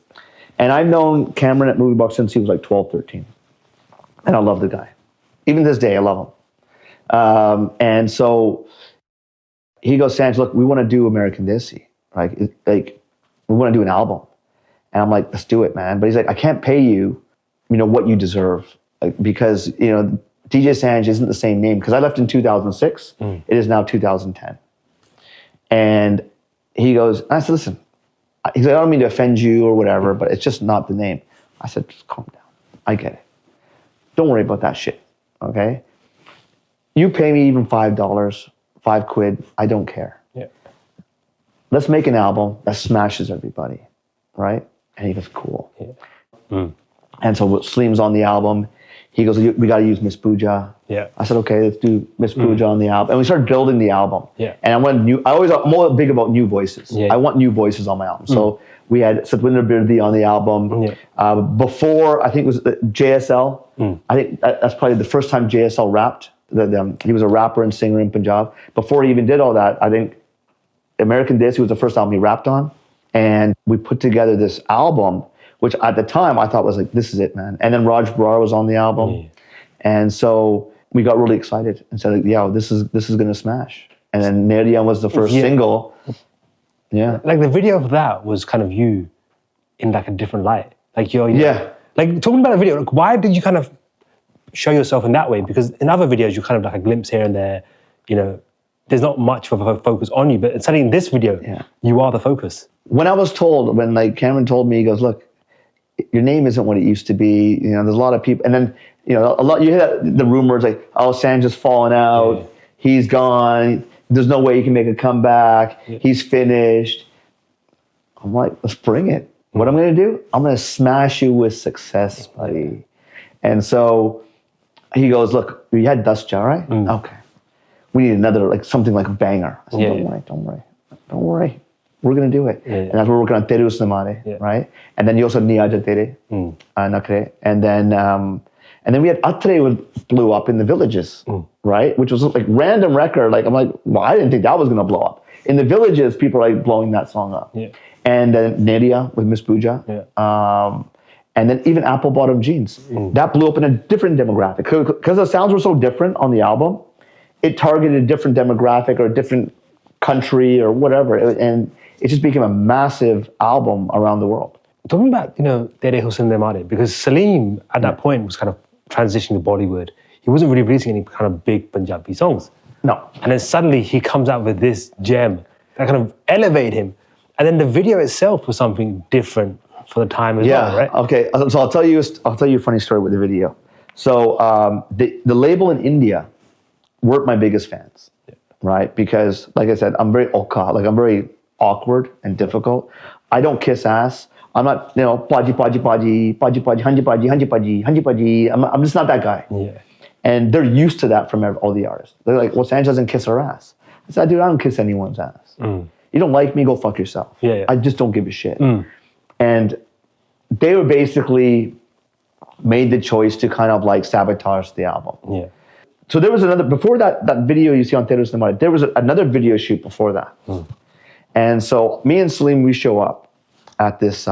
And I've known Cameron at MovieBox since he was like 12, 13. And I love the guy. Even to this day, I love him. And so he goes, Sanj, look, we want to do American Desi. Like we want to do an album. And I'm like, let's do it, man. But he's like, I can't pay you, you know, what you deserve. Like, because, you know, DJ Sanj isn't the same name, because I left in 2006. It is now 2010. And he goes, I said, listen, he's like, I don't mean to offend you or whatever, but it's just not the name. I said, just calm down. I get it. Don't worry about that shit, okay? You pay me even $5, £5, I don't care. Yeah. Let's make an album that smashes everybody, right? And he goes, cool. Yeah. And so SALEEM's on the album. He goes, we got to use Miss Pooja. Yeah. I said, okay, let's do Miss Pooja on the album. And we started building the album. Yeah. And I'm more big about new voices. Yeah. I want new voices on my album. So we had Satwinder Birdi on the album. Yeah. Before, I think it was JSL. I think that's probably the first time JSL rapped. He was a rapper and singer in Punjab. Before he even did all that, I think American Desi was the first album he rapped on. And we put together this album, which at the time I thought was like, this is it, man. And then Raj Brar was on the album. Yeah. And so we got really excited and said, like, yeah, this is going to smash. And then Neriya was the first single. Yeah. Like the video of that was kind of you in like a different light. Like like talking about the video, like why did you kind of show yourself in that way? Because in other videos, you kind of like a glimpse here and there, you know, there's not much of a focus on you, but suddenly in this video, you are the focus. When I was told, when like Cameron told me, he goes, look, your name isn't what it used to be. You know, there's a lot of people, and then, you know, you hear the rumors like, oh, Sanj is falling out. He's gone. There's no way he can make a comeback. He's finished. I'm like, let's bring it. What I'm going to do? I'm going to smash you with success, buddy. And so he goes, look, we had Dosanjh, right? Okay. We need another, like something like a banger. I said, don't worry. We're going to do it. And that's we're working on TERAY HUSSAN DE MAARE, right? And then you also Niya Ja Tere, Nakre. And then we had Atre blew up in the villages, right? Which was like random record. Like, I'm like, well, I didn't think that was going to blow up. In the villages, people are like blowing that song up. Yeah. And then Neriya with Miss Pooja. Yeah. And then even Apple Bottom Jeans. That blew up in a different demographic. Because the sounds were so different on the album, it targeted a different demographic or a different country or whatever. And it just became a massive album around the world. Talking about, you know, TERAY HUSSAN DE MAARE, because SALEEM at that point was kind of transitioning to Bollywood. He wasn't really releasing any kind of big Punjabi songs. No. And then suddenly he comes out with this gem that kind of elevated him. And then the video itself was something different for the time as well, right? Okay. So I'll tell you a funny story with the video. So the label in India weren't my biggest fans, right? Because, like I said, I'm very I'm very awkward and difficult. I don't kiss ass. I'm not, you know, paji, hanji paji. I'm just not that guy. Yeah. And they're used to that from all the artists. They're like, well, Sanj doesn't kiss her ass. I said, dude, I don't kiss anyone's ass. You don't like me, go fuck yourself. I just don't give a shit. And they were basically made the choice to kind of like sabotage the album. Yeah. So there was before that video you see on TERAY HUSSAN DE MAARE, there was another video shoot before that. And so me and SALEEM, we show up at this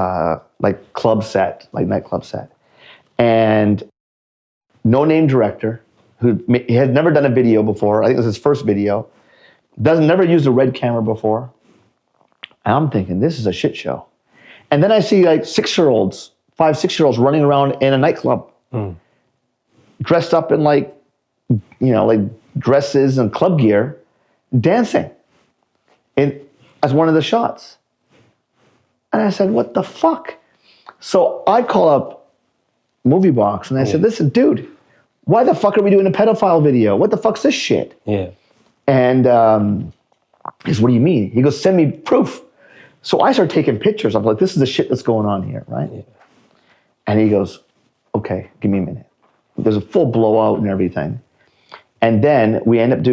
like club set, like nightclub set. And no-name director, he had never done a video before. I think it was his first video. Never used a red camera before. And I'm thinking, this is a shit show. And then I see like 5, 6-year-olds running around in a nightclub, dressed up in like, you know, like dresses and club gear, dancing as one of the shots. And I said, what the fuck? So I call up Movie Box and I said, listen, dude, why the fuck are we doing a pedophile video? What the fuck's this shit? Yeah. And he says, what do you mean? He goes, send me proof. So I start taking pictures. I'm like, this is the shit that's going on here, right? Yeah. And he goes, okay, give me a minute. There's a full blowout and everything. And then we end up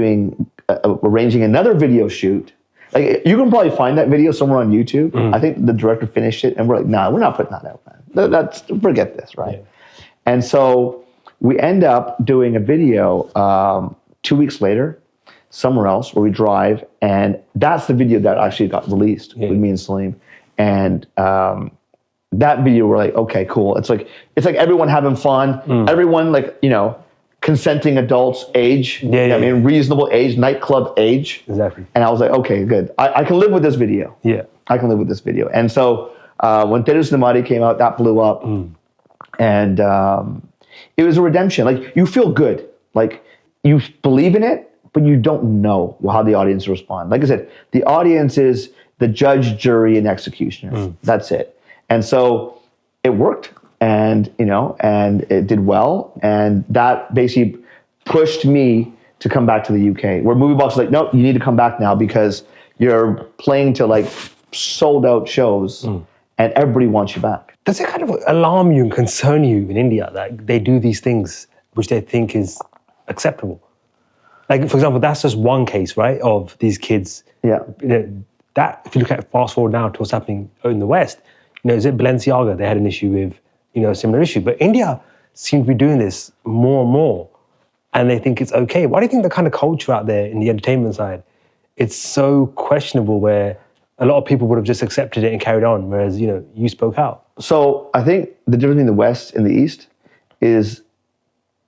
arranging another video shoot. Like, you can probably find that video somewhere on YouTube. I think the director finished it and we're like, nah, we're not putting that out, man. Forget this, right? Yeah. And so we end up doing a video 2 weeks later, somewhere else, where we drive, and that's the video that actually got released with me and SALEEM. And that video, we're like, okay, cool. It's like everyone having fun, everyone like, you know, consenting adults age, I mean, reasonable age, nightclub age. Exactly. And I was like, okay, good. I can live with this video. Yeah. I can live with this video. And so when TERAY HUSSAN DE MAARE came out, that blew up. And it was a redemption. Like, you feel good. Like, you believe in it, but you don't know how the audience will respond. Like I said, the audience is the judge, jury, and executioner. That's it. And so it worked. And, you know, and it did well. And that basically pushed me to come back to the UK, where Movie Box was like, no, you need to come back now because you're playing to like sold out shows and everybody wants you back. Does it kind of alarm you and concern you in India that they do these things which they think is acceptable. Like, for example, that's just one case, right, of these kids. Yeah. That, if you look at fast forward now to what's happening in the West, is it Balenciaga? They had an issue with, a similar issue. But India seems to be doing this more and more, and they think it's okay. Why do you think the kind of culture out there in the entertainment side, it's so questionable where a lot of people would have just accepted it and carried on, whereas, you spoke out? So I think the difference between the West and the East is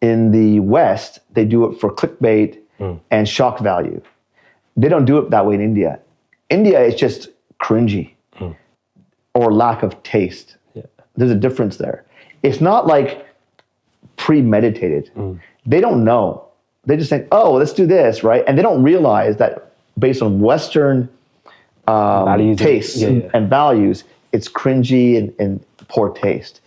in the West, they do it for clickbait and shock value. They don't do it that way in India. India is just cringy or lack of taste. Yeah. There's a difference there. It's not like premeditated. They don't know. They just think, oh, let's do this, right? And they don't realize that based on Western tastes and values, it's cringy and poor taste.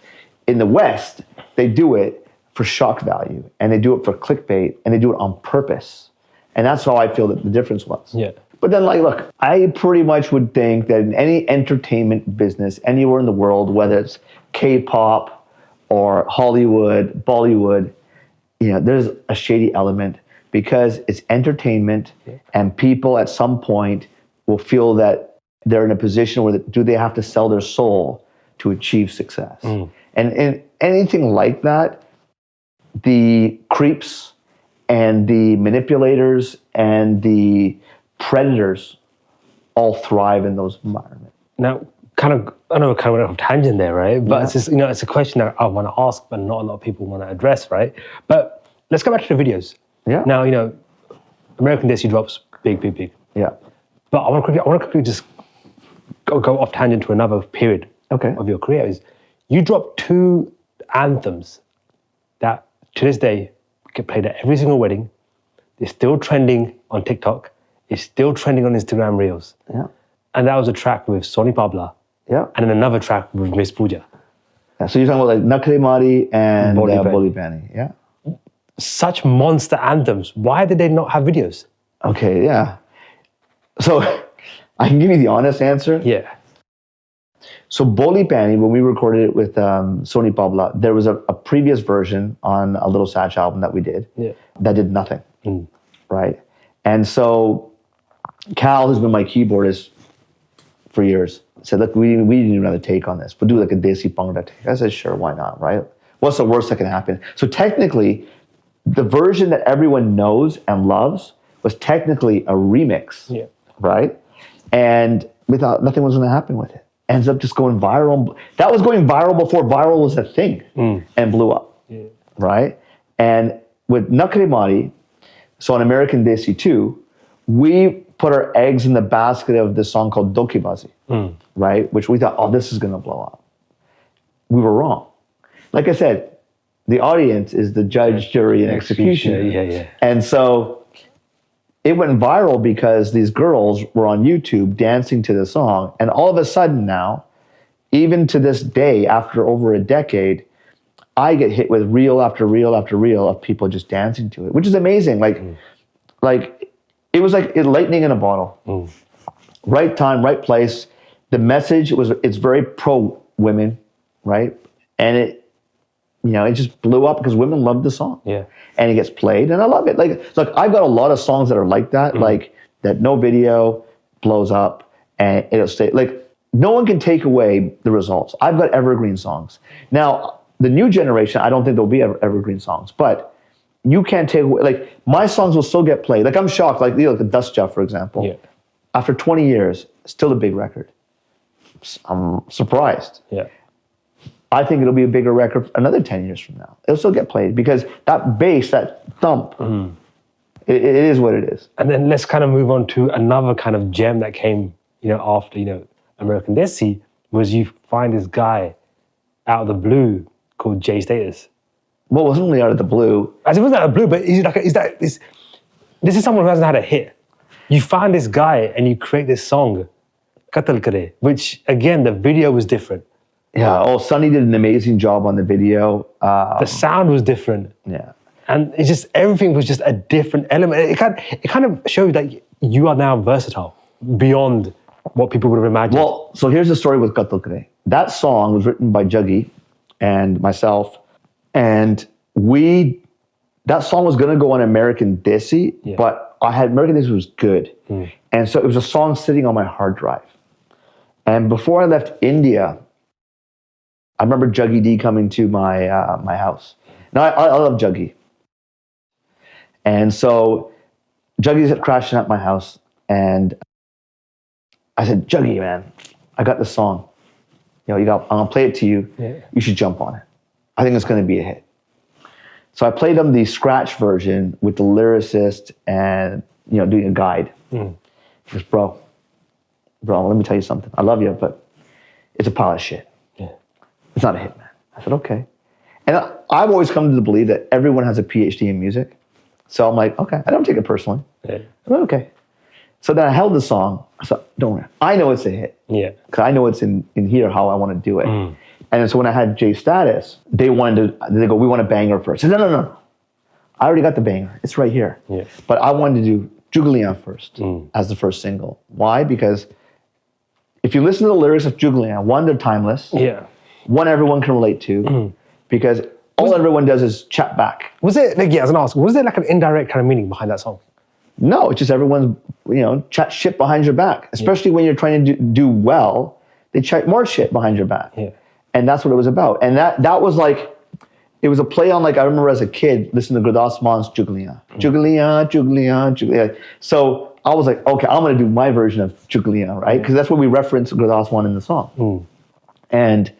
In the West, they do it for shock value, and they do it for clickbait, and they do it on purpose. And that's how I feel that the difference was. Yeah. But then, look, I pretty much would think that in any entertainment business, anywhere in the world, whether it's K-pop or Hollywood, Bollywood, there's a shady element because it's entertainment, and people at some point will feel that they're in a position where do they have to sell their soul to achieve success. And in anything like that, the creeps and the manipulators and the predators all thrive in those environments. Now, I know we kind of went off tangent there, right? But it's just, it's a question that I want to ask, but not a lot of people want to address, right? But let's go back to the videos. Yeah. Now, American Desi drops big. Yeah. But I want to quickly just go off tangent to another period of your career. Is you dropped 2 anthems that to this day get played at every single wedding. They're still trending on TikTok. It's still trending on Instagram Reels. Yeah. And that was a track with Soni Pabla. Yeah. And then another track with Miss Pooja. Yeah, so you're talking about like Nakre Mari and Boli Bani. Yeah. Such monster anthems. Why did they not have videos? Okay, yeah. So I can give you the honest answer. Yeah. So Boli Bani, when we recorded it with Soni Pabla, there was a previous version on a Little Satch album that we did that did nothing, right? And so Cal, who's been my keyboardist for years, said, look, we need another take on this. We'll do like a Desi Bhangra take. I said, sure, why not, right? What's the worst that can happen? So technically, the version that everyone knows and loves was technically a remix, right? And we thought nothing was going to happen with it. Ends up just going viral. That was going viral before viral was a thing and blew up, right? And with Nakre Mari, so on American Desi 2, we put our eggs in the basket of this song called Dokibazi, right? Which we thought, oh, this is going to blow up. We were wrong. Like I said, the audience is the judge, jury, and executioner. And so it went viral because these girls were on YouTube dancing to the song. And all of a sudden now, even to this day, after over a decade, I get hit with reel after reel after reel of people just dancing to it, which is amazing. Like it was like lightning in a bottle. Right time, right place. The message it's very pro women, right? And it just blew up because women love the song. Yeah. And it gets played, and I love it. Like, look, I've got a lot of songs that are like that, like that no video blows up, and it'll stay. Like, no one can take away the results. I've got evergreen songs. Now, the new generation, I don't think there'll be evergreen songs, but you can't take away, like, my songs will still get played. Like, I'm shocked, like, the Dust Job, for example. Yeah. After 20 years, still a big record. I'm surprised. Yeah. I think it'll be a bigger record another 10 years from now. It'll still get played because that bass, that thump, it is what it is. And then let's kind of move on to another kind of gem that came, after, American Desi, was you find this guy out of the blue called J Status. Well, it wasn't really out of the blue. As it wasn't out of the blue, but this is someone who hasn't had a hit. You find this guy and you create this song, Qatal Kare, which again, the video was different. Yeah, Sonny did an amazing job on the video. The sound was different. Yeah. And it's just, everything was just a different element. It kind of showed that you are now versatile beyond what people would have imagined. Well, so here's the story with Qatal Kare. That song was written by Juggy and myself, and we that song was gonna go on American Desi, but American Desi was good. And so it was a song sitting on my hard drive. And before I left India, I remember Juggy D coming to my my house. Now I love Juggy. And so Juggy's crashing at my house, and I said, Juggy, man, I got this song. I'm gonna play it to you. You should jump on it. I think it's gonna be a hit. So I played him the scratch version with the lyricist and doing a guide. He goes, bro, let me tell you something. I love you, but it's a pile of shit. It's not a hit, man. I said, okay. And I've always come to believe that everyone has a PhD in music. So I'm like, okay, I don't take it personally. I'm like, okay. So then I held the song. I said, don't worry. I know it's a hit. Because I know it's in here how I want to do it. And so when I had J Status, they go, we want a banger first. I said, no. I already got the banger. It's right here. But I wanted to do Juggaliyan first as the first single. Why? Because if you listen to the lyrics of Juggaliyan, one, they're timeless. One everyone can relate to. Because all everyone does is chat back. Was it, as an ask, was there like an indirect kind of meaning behind that song? No, it's just everyone's, chat shit behind your back. Especially when you're trying to do well, they chat more shit behind your back. And that's what it was about. And that was like, it was a play on, like, I remember as a kid listening to Gurdas Maan's Juggaliyan. Juggaliyan. So I was like, okay, I'm gonna do my version of Juggaliyan, right? Because that's what we reference Gurdas Maan in the song. And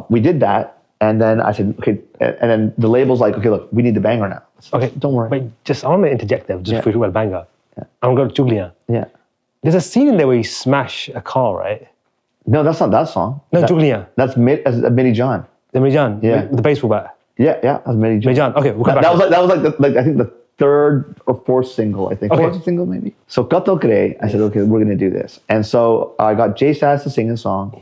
we did that. And then I said, okay, and then the label's like, okay, look, we need the banger now. Okay, don't worry. Wait, I want to interject there, just before you talk about banger. I'm going to Juggaliyan. There's a scene in there where you smash a car, right? No, that's not that song. No, Juggaliyan. That's Mini John. The Mini John? The baseball bat? Yeah, that's Mini John. Mini John, okay, we'll come back. That was like I think the third or fourth single, I think. Fourth single, maybe. So, Kato Kre, I said, okay, we're going to do this. And so I got J Status to sing the song.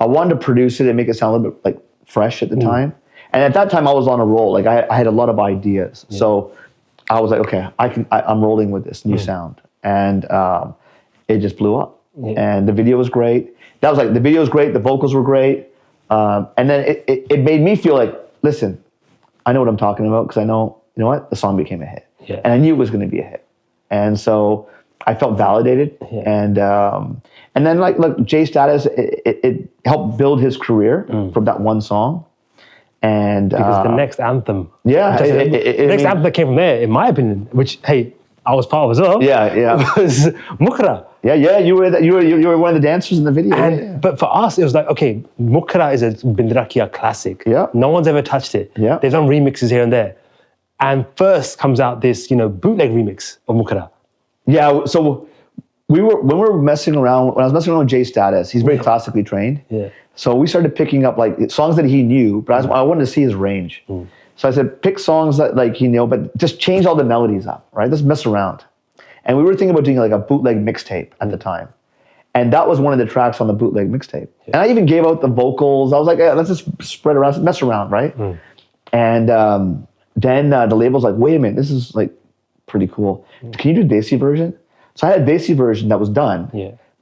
I wanted to produce it and make it sound a little bit like fresh at the time. And at that time I was on a roll. Like I had a lot of ideas. So I was like, okay, I'm rolling with this new sound. And it just blew up. And the video was great. That was like, the video was great, the vocals were great. And then it made me feel like, listen, I know what I'm talking about, because I know, you know what, the song became a hit. And I knew it was gonna be a hit. And so I felt validated. And then like, look, J Status, it helped build his career from that one song. And because the next anthem, the next anthem that came from there, in my opinion, which, hey, I was part of as well. Was Mukra. You were one of the dancers in the video. And, but for us, it was like, okay, Mukra is a Bindrakia classic. No one's ever touched it. They've done remixes here and there. And first comes out this, bootleg remix of Mukra. So when I was messing around with J Status, he's very classically trained. So we started picking up like songs that he knew, but I wanted to see his range. So I said, pick songs that like he knew, but just change all the melodies up, right? Let's mess around. And we were thinking about doing like a bootleg mixtape at the time. And that was one of the tracks on the bootleg mixtape. And I even gave out the vocals. I was like, let's just spread around, mess around, right? And then the label's like, wait a minute, this is like pretty cool. Can you do a Desi version? So I had a Desi version that was done.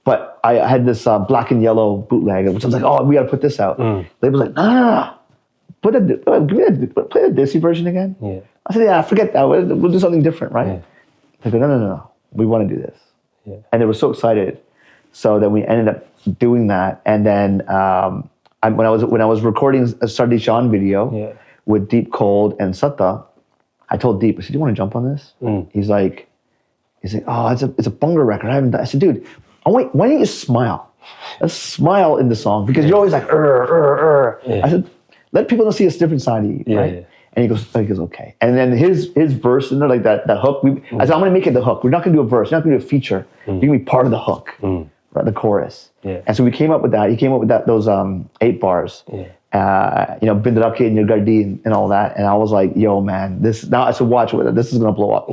But I had this black and yellow bootleg, which I was like, oh, we got to put this out. Label's like, no. Play the Desi version again? I said, yeah, forget that. We'll do something different, right? They go, no. We want to do this. And they were so excited. So then we ended up doing that. And then when I was recording a Sardi Shan video with Deep Cold and Satta, I told Deep, I said, do you want to jump on this? He's like, oh, it's a Bhangra record. I said, dude, why don't you smile? Let's smile in the song, because you're always like, I said, let people see a different side of you, right? And he goes, okay. And then his verse in there, like that hook. I said, I'm gonna make it the hook. We're not gonna do a verse. We're not gonna do a feature. You're gonna be part of the hook, right? The chorus. And so we came up with that. He came up with those 8 bars. Bindrake in your gardi and all that. And I was like, yo, man, now I said, watch it. This is gonna blow up.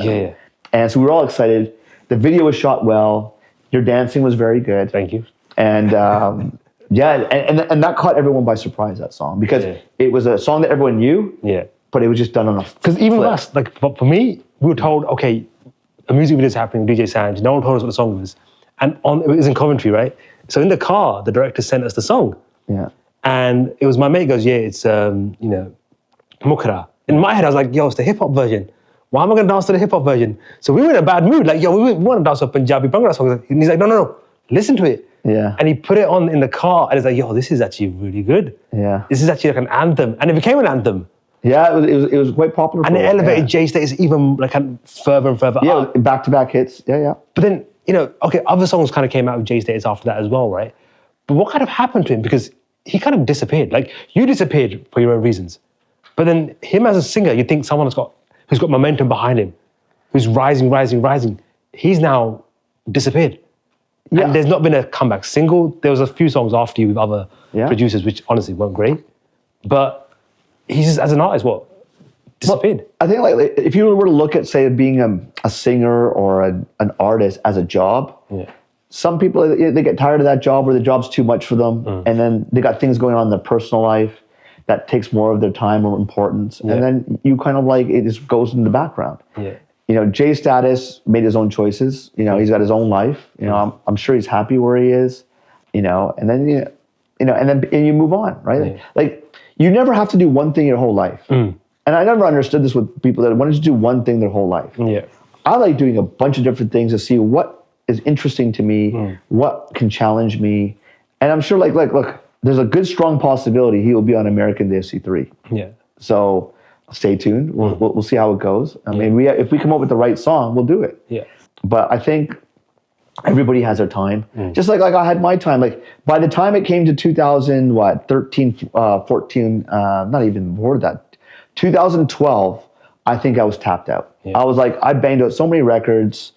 And so we were all excited. The video was shot well. Your dancing was very good. Thank you. And and that caught everyone by surprise, that song, because it was a song that everyone knew, but it was just done on a Because even us, like for me, we were told, okay, a music video is happening, DJ Sanj, no one told us what the song was. And it was in Coventry, right? So in the car, the director sent us the song. And it was my mate goes, it's, Mukra. In my head, I was like, yo, it's the hip hop version. Why am I going to dance to the hip hop version? So we were in a bad mood. Like, yo, we want to dance to Punjabi Bhangra songs. And he's like, no, listen to it. Yeah. And he put it on in the car, and it's like, yo, this is actually really good. Yeah. This is actually like an anthem, and it became an anthem. Yeah, it was quite popular. And it elevated Jay status even like further and further. Yeah, back-to-back hits. Yeah. But then, you know, okay, other songs kind of came out with Jay status after that as well, right? But what kind of happened to him? Because he kind of disappeared. Like, you disappeared for your own reasons. But then him as a singer, you think someone who's got momentum behind him, who's rising. He's now disappeared. Yeah. And there's not been a comeback single. There was a few songs after you with other producers, which honestly weren't great. But he's just, as an artist, disappeared. Well, I think like if you were to look at, say, being a singer or an artist as a job, some people, they get tired of that job or the job's too much for them. And then they got things going on in their personal life that takes more of their time or importance. And then you kind of like, it just goes in the background. Yeah. You know, Jay Status made his own choices. You know, he's got his own life. You know, I'm sure he's happy where he is. You know, and then you move on, right? Yeah. Like you never have to do one thing your whole life. And I never understood this with people that wanted to do one thing their whole life. Yeah. I like doing a bunch of different things to see what is interesting to me, what can challenge me, and I'm sure, like, look, there's a good, strong possibility he will be on American Desi 3. Yeah. So. Stay tuned. We'll see how it goes. I mean, if we come up with the right song, we'll do it. Yeah. But I think everybody has their time. Just like I had my time. Like by the time it came to 13, 14, not even more than that, 2012, I think I was tapped out. Yeah. I was like, I banged out so many records.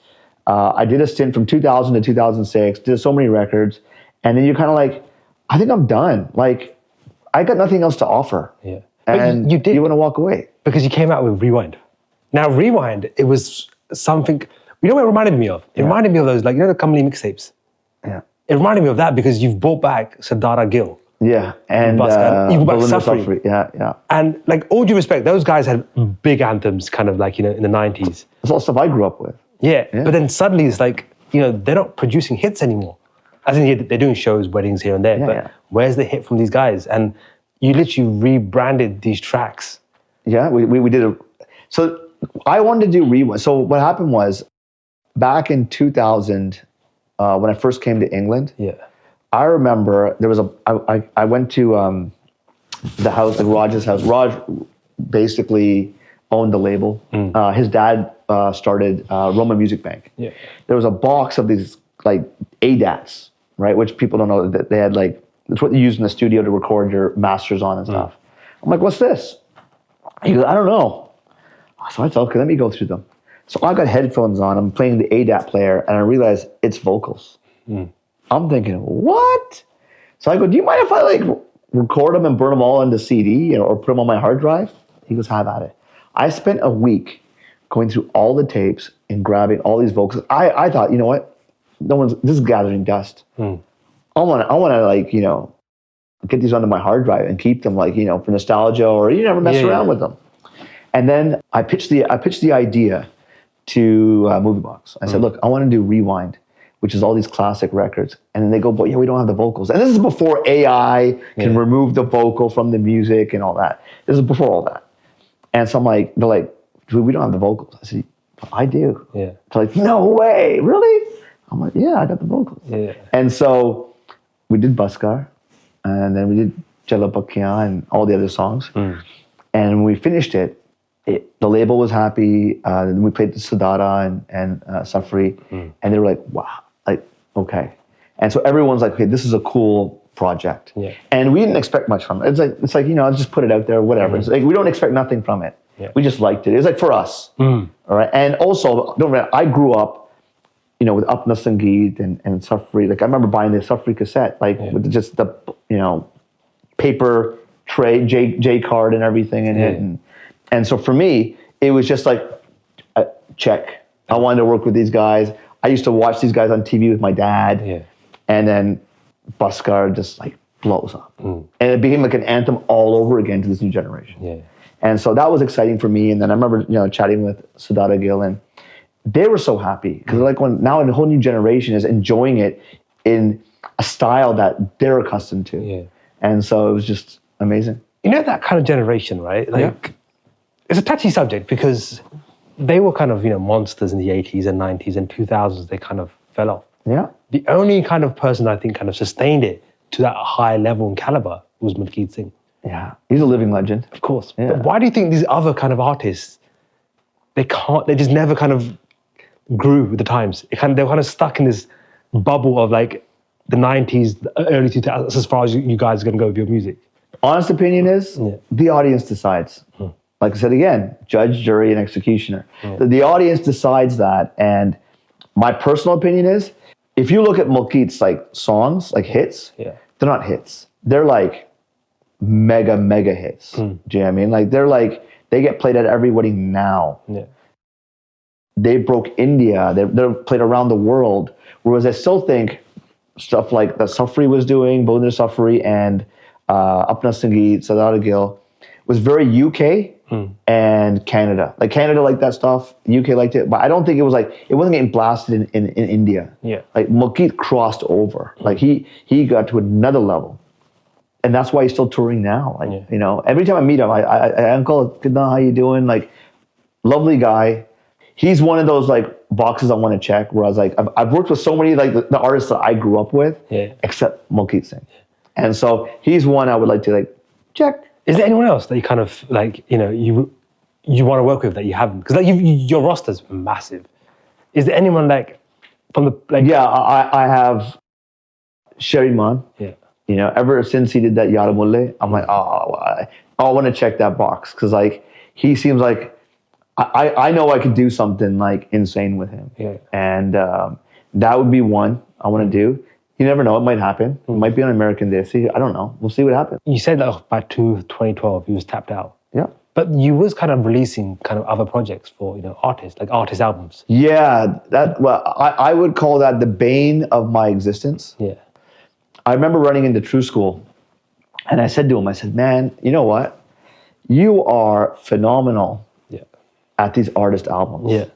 I did a stint from 2000 to 2006, did so many records. And then you're kind of like, I think I'm done. Like, I got nothing else to offer. Yeah. And you want to walk away. Because you came out with Rewind. Now, Rewind, it was something, you know what it reminded me of? It reminded me of those, like, you know, the company mixtapes? Yeah. It reminded me of that because you've brought back Sadara Gill. Yeah. And you've brought back Safri. Yeah. And, like, all due respect, those guys had big anthems kind of like, you know, in the 90s. That's all stuff I grew up with. Yeah. But then suddenly it's like, you know, they're not producing hits anymore. As in, they're doing shows, weddings here and there. But where's the hit from these guys? And you literally rebranded these tracks. Yeah, we did so I wanted to do Rewind. So what happened was, back in 2000, when I first came to England, I remember there was I went to the house, like Raj's house. Raj basically owned the label. His dad started Roma Music Bank. Yeah. There was a box of these like ADATs, right? Which people don't know that they had like, it's what you use in the studio to record your masters on and stuff. I'm like, what's this? He goes, I don't know. So I thought, okay, let me go through them. So I got headphones on, I'm playing the ADAT player, and I realized it's vocals. I'm thinking, what? So I go, do you mind if I like record them and burn them all into CD, you know, or put them on my hard drive? He goes, have at it. I spent a week going through all the tapes and grabbing all these vocals. I thought, you know what? This is gathering dust. I want to like, you know, get these onto my hard drive and keep them like, you know, for nostalgia, or you never mess around with them. And then I pitched the idea to Movie Box. I said, look, I want to do Rewind, which is all these classic records. And then they go, but yeah, we don't have the vocals. And this is before AI can remove the vocal from the music and all that. This is before all that. And so I'm like, they're like, dude, we don't have the vocals. I said, I do. Yeah. They're like, no way, really? I'm like, yeah, I got the vocals. Yeah. And so we did Buskar, and then we did Jala Bakya and all the other songs. And when we finished it, the label was happy. We played the Sadara and Safri, and they were like, wow, like, okay. And so everyone's like, okay, this is a cool project. Yeah. And we didn't expect much from it. It's like, you know, just put it out there, whatever. It's like, we don't expect nothing from it. Yeah. We just liked it. It was like for us. All right. And also, don't forget, I grew up, you know, with Apna Sangeet and Safri. Like I remember buying the Safri cassette, like with just the, you know, paper tray, J card and everything in it. And so for me, it was just like, check. I wanted to work with these guys. I used to watch these guys on TV with my dad. Yeah. And then Buskar just like blows up. And it became like an anthem all over again to this new generation. Yeah. And so that was exciting for me. And then I remember, you know, chatting with Sadara Gill, and they were so happy because like now a whole new generation is enjoying it in a style that they're accustomed to. Yeah. And so it was just amazing. You know that kind of generation, right? Like it's a touchy subject because they were kind of, monsters in the 80s and 90s and 2000s. They kind of fell off. Yeah. The only kind of person I think kind of sustained it to that high level and caliber was Malkit Singh. Yeah, he's a living legend. Of course. Yeah. But why do you think these other kind of artists, they just never kind of grew with the times? They were kind of stuck in this bubble of like the 90s, the early 2000s, as far as you guys are going to go with your music? Honest opinion is, the audience decides. Like I said again, judge, jury, and executioner. The audience decides that, and my personal opinion is, if you look at Malkit's like songs, like hits, they're not hits. They're like mega hits. Do you know what I mean? Like they get played at every wedding now. Yeah. They broke India. They're played around the world. Whereas I still think stuff like that Safri was doing, Bolinder Safri and Apna Sangeet, Sadara Gill, was very UK and Canada. Like Canada liked that stuff, UK liked it, but I don't think it wasn't getting blasted in India. Yeah. Like Malkit crossed over. Like he got to another level. And that's why he's still touring now. Like, every time I meet him, I uncle, how you doing? Like, lovely guy. He's one of those like boxes I want to check where I was like, I've worked with so many like the artists that I grew up with, except Malkit Singh. And so he's one I would like to like check. Is there anyone else that you kind of like, you want to work with that you haven't? Because like your roster's massive. Is there anyone like from the like? Yeah, I have Sherry Man. Yeah. Ever since he did that Yara Mulle, I'm like, I want to check that box because like he seems like I know I could do something like insane with him. Yeah. And that would be one I want to do. You never know, it might happen. It might be on American Desi. I don't know. We'll see what happens. You said that by 2012 he was tapped out. Yeah. But you was kind of releasing kind of other projects for, artists, like artist albums. Yeah, I would call that the bane of my existence. Yeah. I remember running into True School and I said to him, man, you know what? You are phenomenal at these artist albums. Yeah.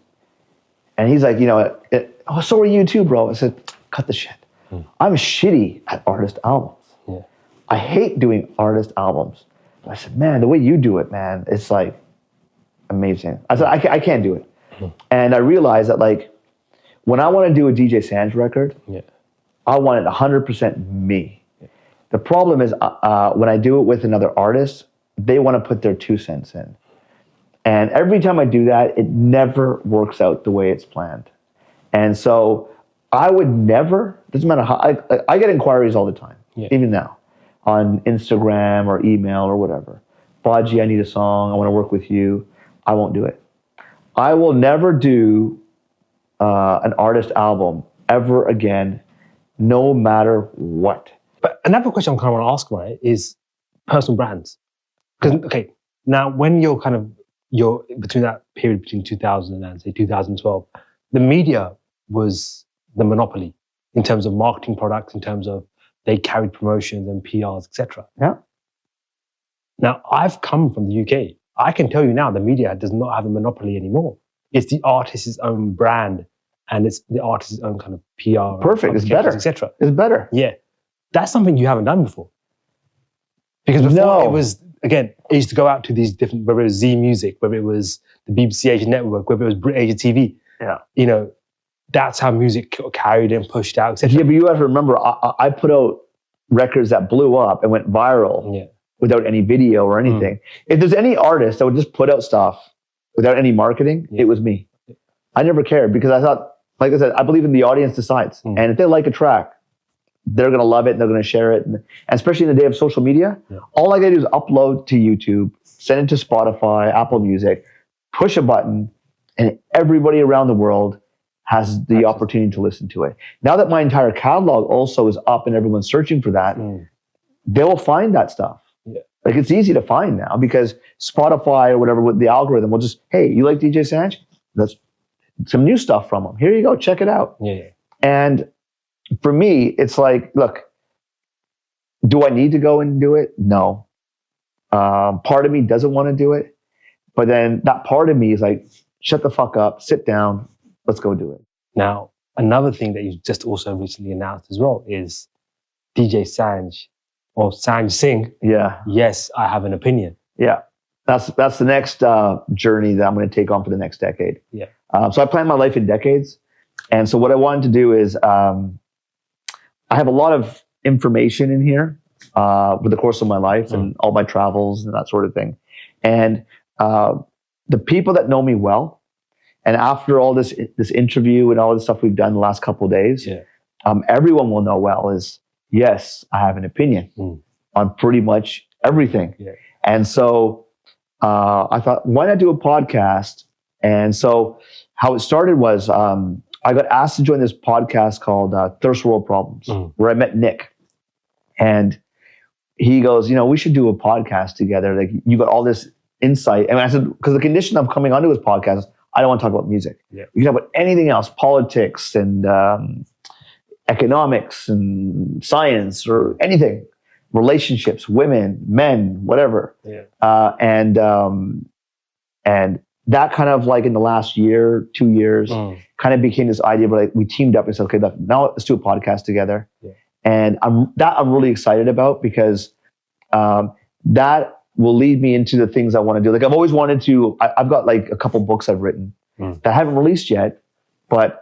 And he's like, so are you too, bro. I said, cut the shit. I'm shitty at artist albums. Yeah. I hate doing artist albums. But I said, man, the way you do it, man, it's like amazing. I said, I can't do it. And I realized that like, when I want to do a DJ Sanj record, I want it 100% me. Yeah. The problem is when I do it with another artist, they want to put their 2 cents in. And every time I do that, it never works out the way it's planned. And so I would never, doesn't matter how, I get inquiries all the time, even now, on Instagram or email or whatever. Baji, I need a song, I want to work with you. I won't do it. I will never do an artist album ever again, no matter what. But another question I kind of want to ask, right, is personal brands. Because, okay, now when you're between that period between 2000 and say 2012, the media was the monopoly in terms of marketing products, in terms of they carried promotions and PRs, etc. Yeah. Now, I've come from the UK. I can tell you now the media does not have a monopoly anymore. It's the artist's own brand and it's the artist's own kind of PR. Perfect, it's better, etc. It's better. Yeah. That's something you haven't done before. Because before it was, again, it used to go out to these different, whether it was Z Music, whether it was the BBC Asian Network, whether it was BritAsia TV. Yeah. That's how music carried and pushed out, etc. Yeah, but you have to remember, I put out records that blew up and went viral without any video or anything. If there's any artist that would just put out stuff without any marketing, it was me. I never cared because I thought, like I said, I believe in the audience decides. And if they like a track, they're going to love it and they're going to share it. And especially in the day of social media, all I got to do is upload to YouTube, send it to Spotify, Apple Music, push a button, and everybody around the world has the opportunity to listen to it. Now that my entire catalog also is up and everyone's searching for that, they will find that stuff. Yeah. Like it's easy to find now because Spotify or whatever, with the algorithm will just, hey, you like DJ Sanj? That's some new stuff from him. Here you go, check it out. Yeah. And for me, it's like, look, do I need to go and do it? No. Part of me doesn't want to do it. But then that part of me is like, shut the fuck up, sit down, let's go do it. Now, another thing that you just also recently announced as well is DJ Sanj or Sanj Singh. Yeah. Yes, I have an opinion. Yeah. that's the next journey that I'm going to take on for the next decade. Yeah. So I plan my life in decades. And so what I wanted to do is, I have a lot of information in here with the course of my life and all my travels and that sort of thing. And the people that know me well, and after all this interview and all this stuff we've done the last couple of days, everyone will know well is, yes, I have an opinion on pretty much everything. Yeah. And so I thought, why not do a podcast? And so how it started was I got asked to join this podcast called Thirst World Problems, where I met Nick. And he goes, we should do a podcast together. Like, you got all this insight. And I said, because the condition of coming onto his podcast, I don't want to talk about music. Yeah. We can talk about anything else, politics and economics and science or anything, relationships, women, men, whatever. Yeah. And that kind of like in the last year, 2 years, kind of became this idea. But like, we teamed up and said, okay, look, now let's do a podcast together. Yeah. And I'm really excited about, because that will lead me into the things I want to do. Like, I've always wanted to. I've got like a couple books I've written that I haven't released yet, but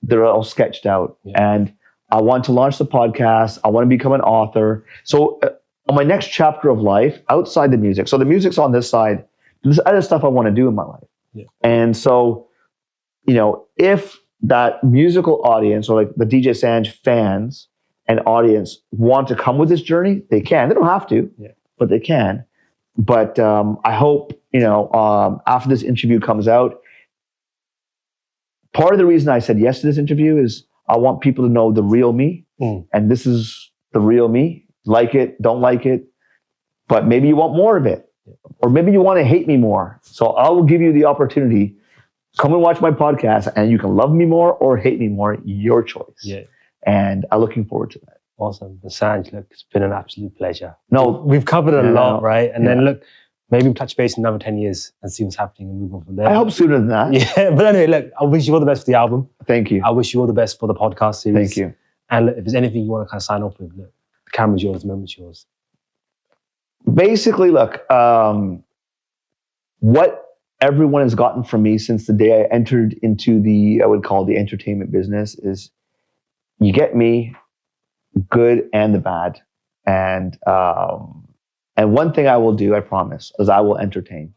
they're all sketched out. Yeah. And I want to launch the podcast. I want to become an author. So on my next chapter of life, outside the music. So the music's on this side. There's other stuff I want to do in my life. Yeah. And so, if that musical audience, or like the DJ Sanj fans and audience, want to come with this journey, they can. They don't have to, but they can. But I hope, after this interview comes out, part of the reason I said yes to this interview is I want people to know the real me. And this is the real me. Like it, don't like it. But maybe you want more of it. Or maybe you want to hate me more. So I will give you the opportunity. Come and watch my podcast, and you can love me more or hate me more. Your choice. Yeah. And I'm looking forward to that. Awesome. Sanj, look, it's been an absolute pleasure. No, we've covered a lot, right? And then look, maybe we'll touch base in another 10 years and see what's happening and move on from there. I hope sooner than that. Yeah. But anyway, look, I wish you all the best for the album. Thank you. I wish you all the best for the podcast series. Thank you. And look, if there's anything you want to kind of sign off with, look, the camera's yours, the moment's yours. Basically, look, what everyone has gotten from me since the day I entered into I would call the entertainment business, is you get me, good and the bad. And one thing I will do, I promise, is I will entertain.